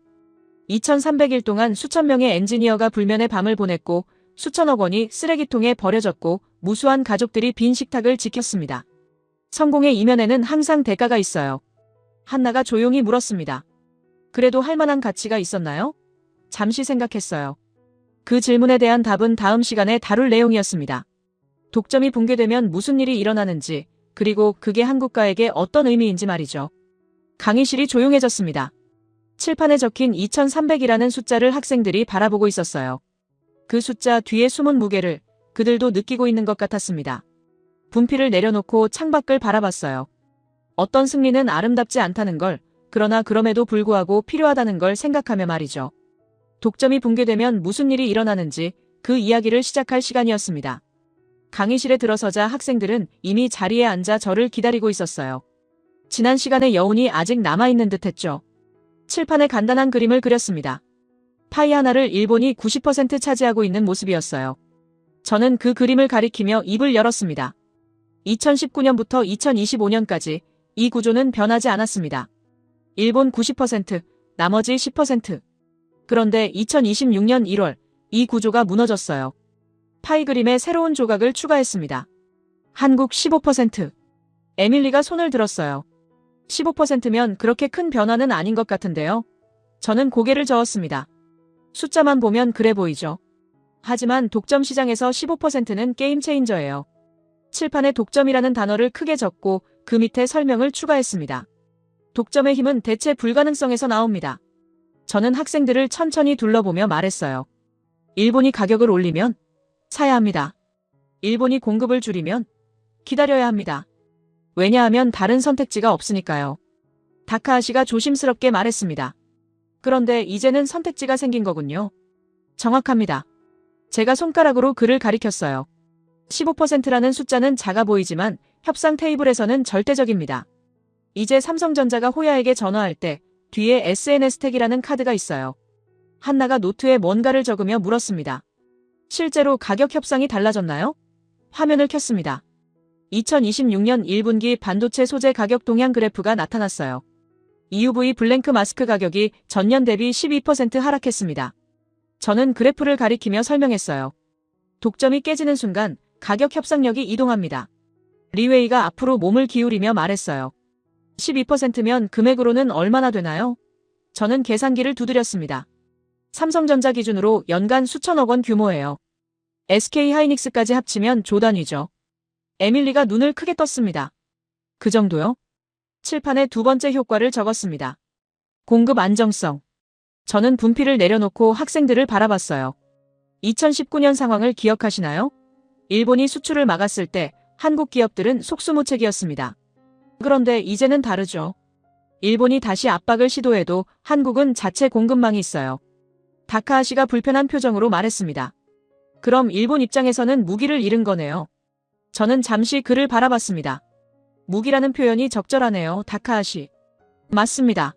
2300일 동안 수천 명의 엔지니어가 불면의 밤을 보냈고 수천억 원이 쓰레기통에 버려졌고 무수한 가족들이 빈 식탁을 지켰습니다. 성공의 이면에는 항상 대가가 있어요. 한나가 조용히 물었습니다. 그래도 할 만한 가치가 있었나요? 잠시 생각했어요. 그 질문에 대한 답은 다음 시간에 다룰 내용이었습니다. 독점이 붕괴되면 무슨 일이 일어나는지, 그리고 그게 한국가에게 어떤 의미인지 말이죠. 강의실이 조용해졌습니다. 칠판에 적힌 2300이라는 숫자를 학생들이 바라보고 있었어요. 그 숫자 뒤에 숨은 무게를 그들도 느끼고 있는 것 같았습니다. 분필을 내려놓고 창밖을 바라봤어요. 어떤 승리는 아름답지 않다는 걸, 그러나 그럼에도 불구하고 필요하다는 걸 생각하며 말이죠. 독점이 붕괴되면 무슨 일이 일어나는지 그 이야기를 시작할 시간이었습니다. 강의실에 들어서자 학생들은 이미 자리에 앉아 저를 기다리고 있었어요. 지난 시간의 여운이 아직 남아있는 듯했죠. 칠판에 간단한 그림을 그렸습니다. 파이 하나를 일본이 90% 차지하고 있는 모습이었어요. 저는 그 그림을 가리키며 입을 열었습니다. 2019년부터 2025년까지 이 구조는 변하지 않았습니다. 일본 90%, 나머지 10%. 그런데 2026년 1월 이 구조가 무너졌어요. 파이 그림에 새로운 조각을 추가했습니다. 한국 15%. 에밀리가 손을 들었어요. 15%면 그렇게 큰 변화는 아닌 것 같은데요. 저는 고개를 저었습니다. 숫자만 보면 그래 보이죠. 하지만 독점 시장에서 15%는 게임 체인저예요. 칠판에 독점이라는 단어를 크게 적고 그 밑에 설명을 추가했습니다. 독점의 힘은 대체 불가능성에서 나옵니다. 저는 학생들을 천천히 둘러보며 말했어요. 일본이 가격을 올리면 사야 합니다. 일본이 공급을 줄이면 기다려야 합니다. 왜냐하면 다른 선택지가 없으니까요. 다카하시가 조심스럽게 말했습니다. 그런데 이제는 선택지가 생긴 거군요. 정확합니다. 제가 손가락으로 그를 가리켰어요. 15%라는 숫자는 작아 보이지만 협상 테이블에서는 절대적입니다. 이제 삼성전자가 호야에게 전화할 때 뒤에 SNS 택이라는 카드가 있어요. 한나가 노트에 뭔가를 적으며 물었습니다. 실제로 가격 협상이 달라졌나요? 화면을 켰습니다. 2026년 1분기 반도체 소재 가격 동향 그래프가 나타났어요. EUV 블랭크 마스크 가격이 전년 대비 12% 하락했습니다. 저는 그래프를 가리키며 설명했어요. 독점이 깨지는 순간 가격 협상력이 이동합니다. 리웨이가 앞으로 몸을 기울이며 말했어요. 12%면 금액으로는 얼마나 되나요? 저는 계산기를 두드렸습니다. 삼성전자 기준으로 연간 수천억 원 규모예요. SK하이닉스까지 합치면 조 단위죠. 에밀리가 눈을 크게 떴습니다. 그 정도요? 칠판에 두 번째 효과를 적었습니다. 공급 안정성. 저는 분필을 내려놓고 학생들을 바라봤어요. 2019년 상황을 기억하시나요? 일본이 수출을 막았을 때 한국 기업들은 속수무책이었습니다. 그런데 이제는 다르죠. 일본이 다시 압박을 시도해도 한국은 자체 공급망이 있어요. 다카하시가 불편한 표정으로 말했습니다. 그럼 일본 입장에서는 무기를 잃은 거네요. 저는 잠시 그를 바라봤습니다. 무기라는 표현이 적절하네요, 다카하시. 맞습니다.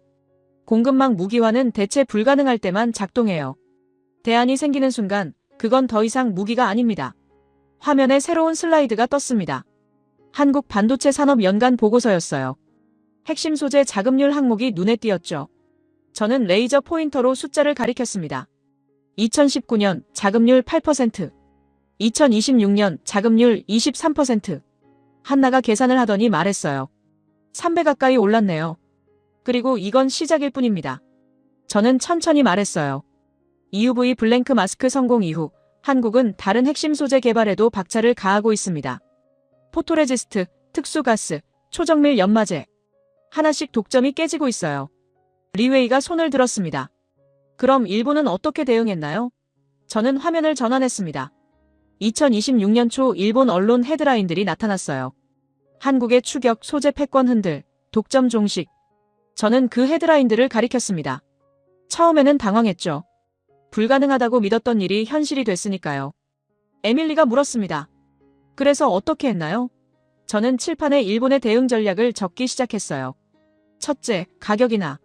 공급망 무기화는 대체 불가능할 때만 작동해요. 대안이 생기는 순간 그건 더 이상 무기가 아닙니다. 화면에 새로운 슬라이드가 떴습니다. 한국 반도체 산업 연간 보고서였어요. 핵심 소재 자급률 항목이 눈에 띄었죠. 저는 레이저 포인터로 숫자를 가리켰습니다. 2019년 자급률 8%, 2026년 자급률 23%. 한나가 계산을 하더니 말했어요. 3배 가까이 올랐네요. 그리고 이건 시작일 뿐입니다. 저는 천천히 말했어요. EUV 블랭크 마스크 성공 이후 한국은 다른 핵심 소재 개발에도 박차를 가하고 있습니다. 포토레지스트, 특수가스, 초정밀 연마제. 하나씩 독점이 깨지고 있어요. 리웨이가 손을 들었습니다. 그럼 일본은 어떻게 대응했나요? 저는 화면을 전환했습니다. 2026년 초 일본 언론 헤드라인들이 나타났어요. 한국의 추격, 소재 패권 흔들, 독점 종식. 저는 그 헤드라인들을 가리켰습니다. 처음에는 당황했죠. 불가능하다고 믿었던 일이 현실이 됐으니까요. 에밀리가 물었습니다. 그래서 어떻게 했나요? 저는 칠판에 일본의 대응 전략을 적기 시작했어요. 첫째, 가격이나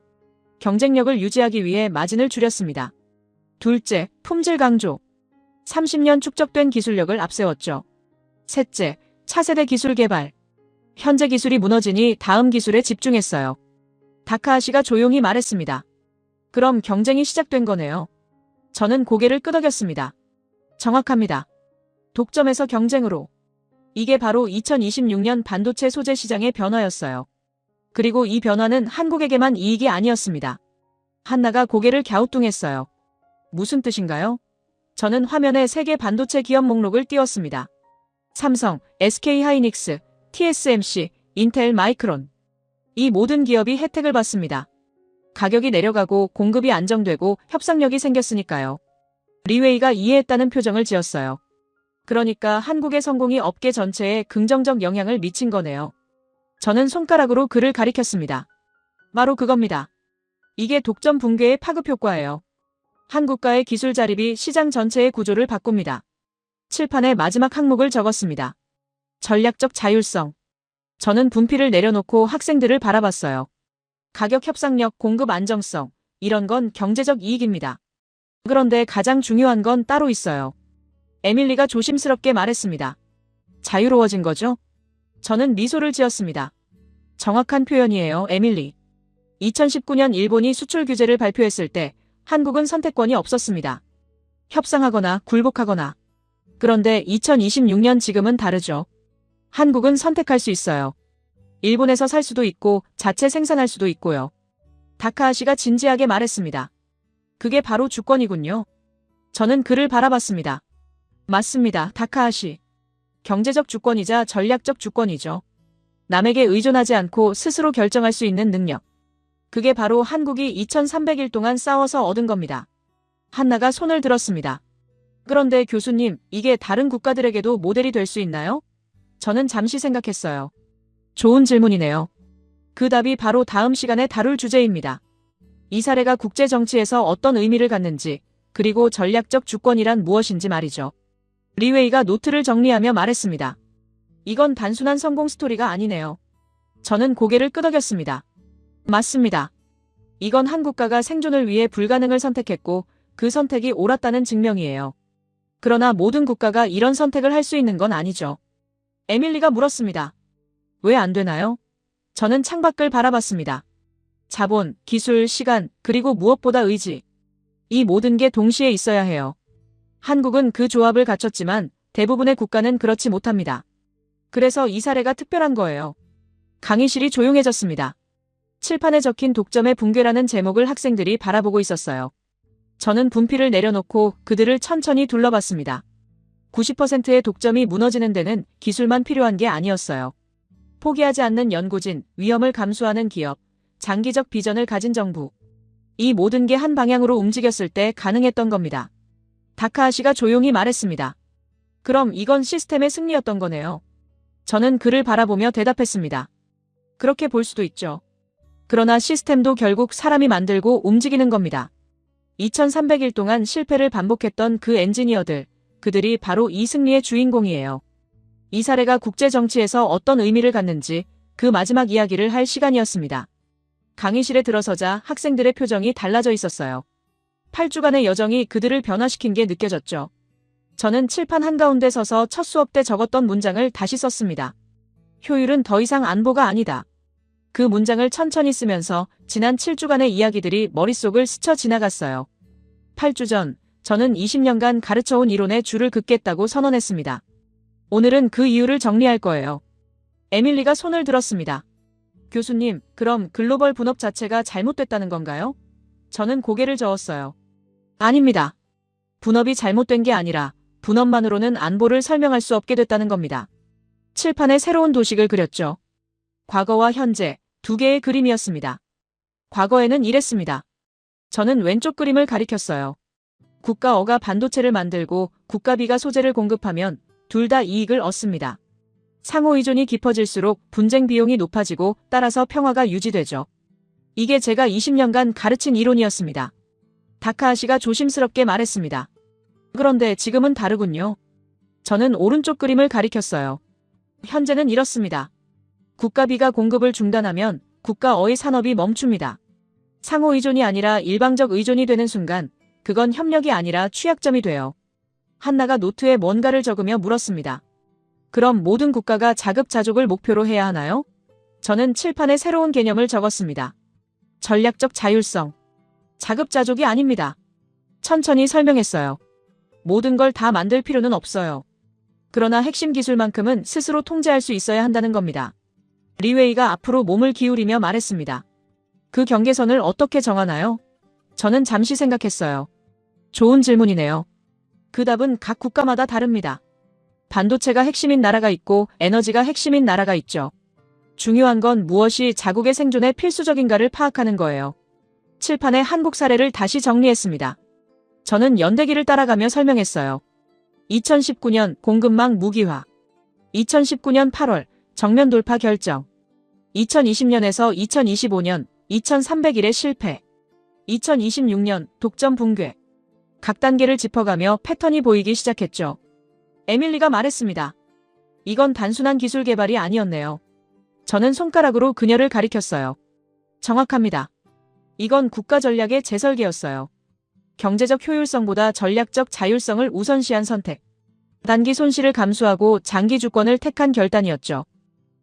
경쟁력을 유지하기 위해 마진을 줄였습니다. 둘째, 품질 강조. 30년 축적된 기술력을 앞세웠죠. 셋째, 차세대 기술 개발. 현재 기술이 무너지니 다음 기술에 집중했어요. 다카하시가 조용히 말했습니다. 그럼 경쟁이 시작된 거네요. 저는 고개를 끄덕였습니다. 정확합니다. 독점에서 경쟁으로. 이게 바로 2026년 반도체 소재 시장의 변화였어요. 그리고 이 변화는 한국에게만 이익이 아니었습니다. 한나가 고개를 갸우뚱했어요. 무슨 뜻인가요? 저는 화면에 세계 반도체 기업 목록을 띄웠습니다. 삼성, SK하이닉스, TSMC, 인텔, 마이크론. 이 모든 기업이 혜택을 받습니다. 가격이 내려가고 공급이 안정되고 협상력이 생겼으니까요. 리웨이가 이해했다는 표정을 지었어요. 그러니까 한국의 성공이 업계 전체에 긍정적 영향을 미친 거네요. 저는 손가락으로 그를 가리켰습니다. 바로 그겁니다. 이게 독점 붕괴의 파급 효과예요. 한국과의 기술 자립이 시장 전체의 구조를 바꿉니다. 칠판에 마지막 항목을 적었습니다. 전략적 자율성. 저는 분필을 내려놓고 학생들을 바라봤어요. 가격 협상력, 공급 안정성, 이런 건 경제적 이익입니다. 그런데 가장 중요한 건 따로 있어요. 에밀리가 조심스럽게 말했습니다. 자유로워진 거죠? 저는 미소를 지었습니다. 정확한 표현이에요, 에밀리. 2019년 일본이 수출 규제를 발표했을 때 한국은 선택권이 없었습니다. 협상하거나 굴복하거나. 그런데 2026년 지금은 다르죠. 한국은 선택할 수 있어요. 일본에서 살 수도 있고 자체 생산할 수도 있고요. 다카하시가 진지하게 말했습니다. 그게 바로 주권이군요. 저는 그를 바라봤습니다. 맞습니다, 다카하시. 경제적 주권이자 전략적 주권이죠. 남에게 의존하지 않고 스스로 결정할 수 있는 능력. 그게 바로 한국이 2300일 동안 싸워서 얻은 겁니다. 한나가 손을 들었습니다. 그런데 교수님, 이게 다른 국가들에게도 모델이 될 수 있나요? 저는 잠시 생각했어요. 좋은 질문이네요. 그 답이 바로 다음 시간에 다룰 주제입니다. 이 사례가 국제 정치에서 어떤 의미를 갖는지, 그리고 전략적 주권이란 무엇인지 말이죠. 리웨이가 노트를 정리하며 말했습니다. 이건 단순한 성공 스토리가 아니네요. 저는 고개를 끄덕였습니다. 맞습니다. 이건 한 국가가 생존을 위해 불가능을 선택했고 그 선택이 옳았다는 증명이에요. 그러나 모든 국가가 이런 선택을 할 수 있는 건 아니죠. 에밀리가 물었습니다. 왜 안 되나요? 저는 창밖을 바라봤습니다. 자본, 기술, 시간, 그리고 무엇보다 의지. 이 모든 게 동시에 있어야 해요. 한국은 그 조합을 갖췄지만 대부분의 국가는 그렇지 못합니다. 그래서 이 사례가 특별한 거예요. 강의실이 조용해졌습니다. 칠판에 적힌 독점의 붕괴라는 제목을 학생들이 바라보고 있었어요. 저는 분필을 내려놓고 그들을 천천히 둘러봤습니다. 90%의 독점이 무너지는 데는 기술만 필요한 게 아니었어요. 포기하지 않는 연구진, 위험을 감수하는 기업, 장기적 비전을 가진 정부. 이 모든 게 한 방향으로 움직였을 때 가능했던 겁니다. 다카하시가 조용히 말했습니다. 그럼 이건 시스템의 승리였던 거네요. 저는 그를 바라보며 대답했습니다. 그렇게 볼 수도 있죠. 그러나 시스템도 결국 사람이 만들고 움직이는 겁니다. 2300일 동안 실패를 반복했던 그 엔지니어들, 그들이 바로 이 승리의 주인공이에요. 이 사례가 국제 정치에서 어떤 의미를 갖는지 그 마지막 이야기를 할 시간이었습니다. 강의실에 들어서자 학생들의 표정이 달라져 있었어요. 8주간의 여정이 그들을 변화시킨 게 느껴졌죠. 저는 칠판 한가운데 서서 첫 수업 때 적었던 문장을 다시 썼습니다. 효율은 더 이상 안보가 아니다. 그 문장을 천천히 쓰면서 지난 7주간의 이야기들이 머릿속을 스쳐 지나갔어요. 8주 전, 저는 20년간 가르쳐온 이론에 줄을 긋겠다고 선언했습니다. 오늘은 그 이유를 정리할 거예요. 에밀리가 손을 들었습니다. 교수님, 그럼 글로벌 분업 자체가 잘못됐다는 건가요? 저는 고개를 저었어요. 아닙니다. 분업이 잘못된 게 아니라 분업만으로는 안보를 설명할 수 없게 됐다는 겁니다. 칠판에 새로운 도식을 그렸죠. 과거와 현재, 두 개의 그림이었습니다. 과거에는 이랬습니다. 저는 왼쪽 그림을 가리켰어요. 국가 A가 반도체를 만들고 국가 B가 소재를 공급하면 둘 다 이익을 얻습니다. 상호 의존이 깊어질수록 분쟁 비용이 높아지고 따라서 평화가 유지되죠. 이게 제가 20년간 가르친 이론이었습니다. 다카하시가 조심스럽게 말했습니다. 그런데 지금은 다르군요. 저는 오른쪽 그림을 가리켰어요. 현재는 이렇습니다. 국가 B가 공급을 중단하면 국가 A의 산업이 멈춥니다. 상호 의존이 아니라 일방적 의존이 되는 순간 그건 협력이 아니라 취약점이 돼요. 한나가 노트에 뭔가를 적으며 물었습니다. 그럼 모든 국가가 자급자족을 목표로 해야 하나요? 저는 칠판에 새로운 개념을 적었습니다. 전략적 자율성. 자급자족이 아닙니다. 천천히 설명했어요. 모든 걸 다 만들 필요는 없어요. 그러나 핵심 기술만큼은 스스로 통제할 수 있어야 한다는 겁니다. 리웨이가 앞으로 몸을 기울이며 말했습니다. 그 경계선을 어떻게 정하나요? 저는 잠시 생각했어요. 좋은 질문이네요. 그 답은 각 국가마다 다릅니다. 반도체가 핵심인 나라가 있고 에너지가 핵심인 나라가 있죠. 중요한 건 무엇이 자국의 생존에 필수적인가를 파악하는 거예요. 칠판에 한국 사례를 다시 정리했습니다. 저는 연대기를 따라가며 설명했어요. 2019년 공급망 무기화. 2019년 8월 정면 돌파 결정. 2020년에서 2025년 2300일의 실패. 2026년 독점 붕괴. 각 단계를 짚어가며 패턴이 보이기 시작했죠. 에밀리가 말했습니다. 이건 단순한 기술 개발이 아니었네요. 저는 손가락으로 그녀를 가리켰어요. 정확합니다. 이건 국가 전략의 재설계였어요. 경제적 효율성보다 전략적 자율성을 우선시한 선택. 단기 손실을 감수하고 장기 주권을 택한 결단이었죠.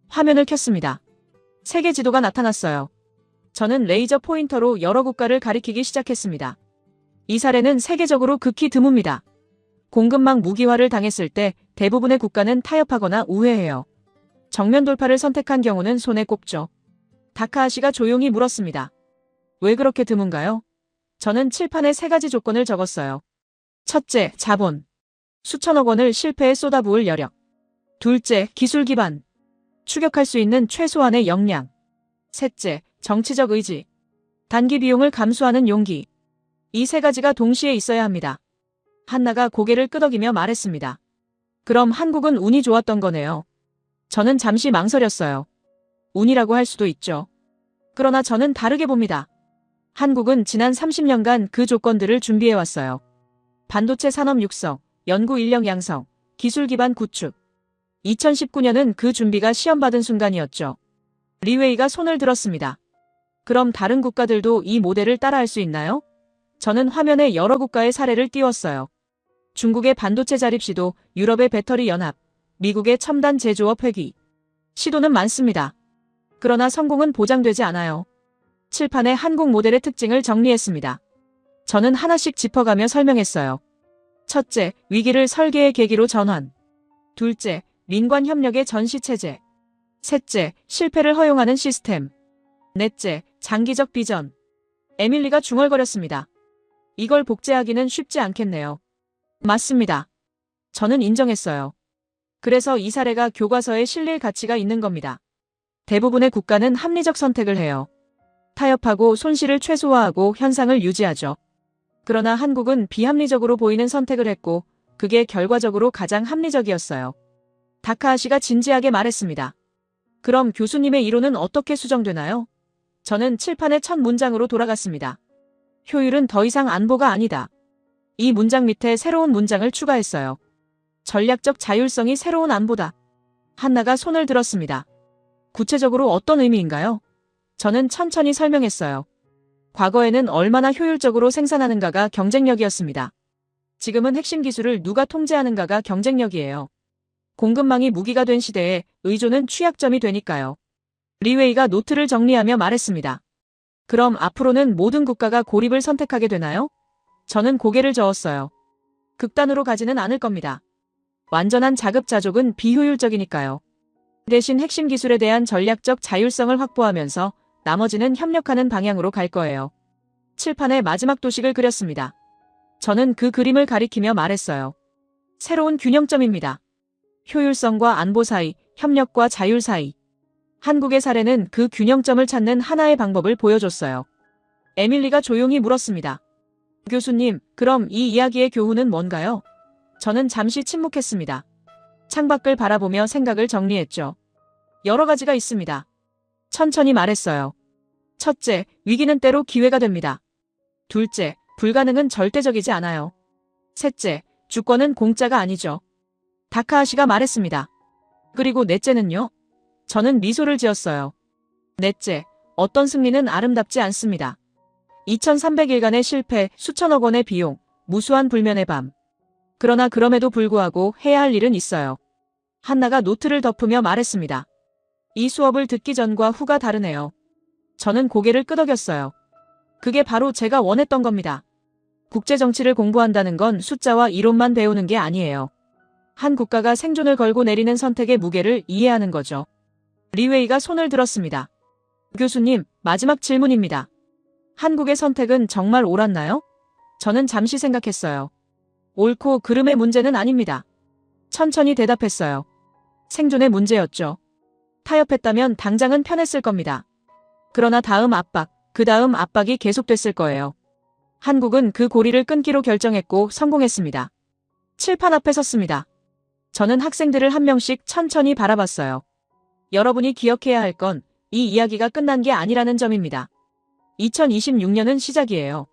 화면을 켰습니다. 세계 지도가 나타났어요. 저는 레이저 포인터로 여러 국가를 가리키기 시작했습니다. 이 사례는 세계적으로 극히 드뭅니다. 공급망 무기화를 당했을 때 대부분의 국가는 타협하거나 우회해요. 정면 돌파를 선택한 경우는 손에 꼽죠. 다카하시가 조용히 물었습니다. 왜 그렇게 드문가요? 저는 칠판에 3가지 조건을 적었어요. 첫째, 자본. 수천억 원을 실패에 쏟아부을 여력. 둘째, 기술 기반. 추격할 수 있는 최소한의 역량. 셋째, 정치적 의지. 단기 비용을 감수하는 용기. 이 3가지가 동시에 있어야 합니다. 한나가 고개를 끄덕이며 말했습니다. 그럼 한국은 운이 좋았던 거네요. 저는 잠시 망설였어요. 운이라고 할 수도 있죠. 그러나 저는 다르게 봅니다. 한국은 지난 30년간 그 조건들을 준비해왔어요. 반도체 산업 육성, 연구 인력 양성, 기술 기반 구축. 2019년은 그 준비가 시험받은 순간이었죠. 리웨이가 손을 들었습니다. 그럼 다른 국가들도 이 모델을 따라할 수 있나요? 저는 화면에 여러 국가의 사례를 띄웠어요. 중국의 반도체 자립 시도, 유럽의 배터리 연합, 미국의 첨단 제조업 회귀. 시도는 많습니다. 그러나 성공은 보장되지 않아요. 칠판에 한국 모델의 특징을 정리했습니다. 저는 하나씩 짚어가며 설명했어요. 첫째, 위기를 설계의 계기로 전환. 둘째, 민관 협력의 전시체제. 셋째, 실패를 허용하는 시스템. 넷째, 장기적 비전. 에밀리가 중얼거렸습니다. 이걸 복제하기는 쉽지 않겠네요. 맞습니다. 저는 인정했어요. 그래서 이 사례가 교과서에 실릴 가치가 있는 겁니다. 대부분의 국가는 합리적 선택을 해요. 타협하고 손실을 최소화하고 현상을 유지하죠. 그러나 한국은 비합리적으로 보이는 선택을 했고 그게 결과적으로 가장 합리적이었어요. 다카하시가 진지하게 말했습니다. 그럼 교수님의 이론은 어떻게 수정되나요? 저는 칠판의 첫 문장으로 돌아갔습니다. 효율은 더 이상 안보가 아니다. 이 문장 밑에 새로운 문장을 추가했어요. 전략적 자율성이 새로운 안보다. 한나가 손을 들었습니다. 구체적으로 어떤 의미인가요? 저는 천천히 설명했어요. 과거에는 얼마나 효율적으로 생산하는가가 경쟁력이었습니다. 지금은 핵심 기술을 누가 통제하는가가 경쟁력이에요. 공급망이 무기가 된 시대에 의존은 취약점이 되니까요. 리웨이가 노트를 정리하며 말했습니다. 그럼 앞으로는 모든 국가가 고립을 선택하게 되나요? 저는 고개를 저었어요. 극단으로 가지는 않을 겁니다. 완전한 자급자족은 비효율적이니까요. 대신 핵심 기술에 대한 전략적 자율성을 확보하면서 나머지는 협력하는 방향으로 갈 거예요. 칠판에 마지막 도식을 그렸습니다. 저는 그 그림을 가리키며 말했어요. 새로운 균형점입니다. 효율성과 안보 사이, 협력과 자율 사이. 한국의 사례는 그 균형점을 찾는 하나의 방법을 보여줬어요. 에밀리가 조용히 물었습니다. 교수님, 그럼 이 이야기의 교훈은 뭔가요? 저는 잠시 침묵했습니다. 창밖을 바라보며 생각을 정리했죠. 여러 가지가 있습니다. 천천히 말했어요. 첫째, 위기는 때로 기회가 됩니다. 둘째, 불가능은 절대적이지 않아요. 셋째, 주권은 공짜가 아니죠. 다카하시가 말했습니다. 그리고 넷째는요? 저는 미소를 지었어요. 넷째, 어떤 승리는 아름답지 않습니다. 2300일간의 실패, 수천억 원의 비용, 무수한 불면의 밤. 그러나 그럼에도 불구하고 해야 할 일은 있어요. 한나가 노트를 덮으며 말했습니다. 이 수업을 듣기 전과 후가 다르네요. 저는 고개를 끄덕였어요. 그게 바로 제가 원했던 겁니다. 국제정치를 공부한다는 건 숫자와 이론만 배우는 게 아니에요. 한 국가가 생존을 걸고 내리는 선택의 무게를 이해하는 거죠. 리웨이가 손을 들었습니다. 교수님, 마지막 질문입니다. 한국의 선택은 정말 옳았나요? 저는 잠시 생각했어요. 옳고 그름의 문제는 아닙니다. 천천히 대답했어요. 생존의 문제였죠. 타협했다면 당장은 편했을 겁니다. 그러나 다음 압박, 그 다음 압박이 계속됐을 거예요. 한국은 그 고리를 끊기로 결정했고 성공했습니다. 칠판 앞에 섰습니다. 저는 학생들을 한 명씩 천천히 바라봤어요. 여러분이 기억해야 할 건 이 이야기가 끝난 게 아니라는 점입니다. 2026년은 시작이에요.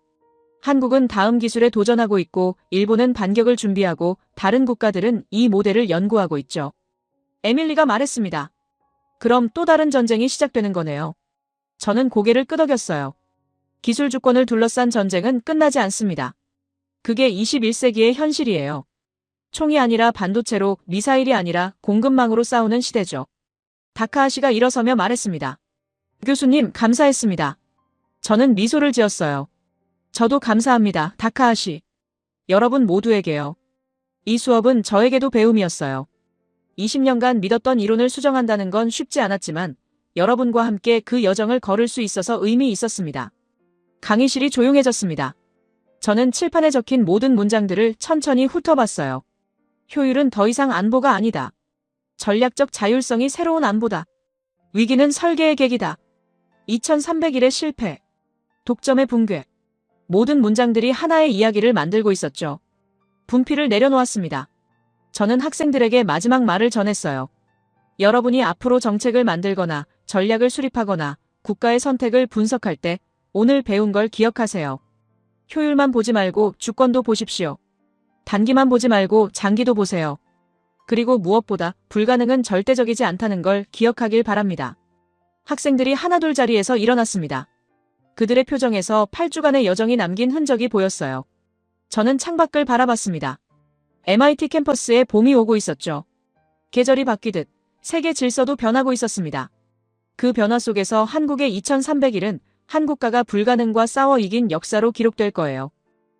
한국은 다음 기술에 도전하고 있고 일본은 반격을 준비하고 다른 국가들은 이 모델을 연구하고 있죠. 에밀리가 말했습니다. 그럼 또 다른 전쟁이 시작되는 거네요. 저는 고개를 끄덕였어요. 기술 주권을 둘러싼 전쟁은 끝나지 않습니다. 그게 21세기의 현실이에요. 총이 아니라 반도체로, 미사일이 아니라 공급망으로 싸우는 시대죠. 다카하시가 일어서며 말했습니다. 교수님, 감사했습니다. 저는 미소를 지었어요. 저도 감사합니다, 다카하시. 여러분 모두에게요. 이 수업은 저에게도 배움이었어요. 20년간 믿었던 이론을 수정한다는 건 쉽지 않았지만 여러분과 함께 그 여정을 걸을 수 있어서 의미 있었습니다. 강의실이 조용해졌습니다. 저는 칠판에 적힌 모든 문장들을 천천히 훑어봤어요. 효율은 더 이상 안보가 아니다. 전략적 자율성이 새로운 안보다. 위기는 설계의 계기다. 2300일의 실패. 독점의 붕괴. 모든 문장들이 하나의 이야기를 만들고 있었죠. 분필을 내려놓았습니다. 저는 학생들에게 마지막 말을 전했어요. 여러분이 앞으로 정책을 만들거나 전략을 수립하거나 국가의 선택을 분석할 때 오늘 배운 걸 기억하세요. 효율만 보지 말고 주권도 보십시오. 단기만 보지 말고 장기도 보세요. 그리고 무엇보다 불가능은 절대적이지 않다는 걸 기억하길 바랍니다. 학생들이 하나둘 자리에서 일어났습니다. 그들의 표정에서 8주간의 여정이 남긴 흔적이 보였어요. 저는 창밖을 바라봤습니다. MIT 캠퍼스에 봄이 오고 있었죠. 계절이 바뀌듯 세계 질서도 변하고 있었습니다. 그 변화 속에서 한국의 2300일은 한국가가 불가능과 싸워 이긴 역사로 기록될 거예요.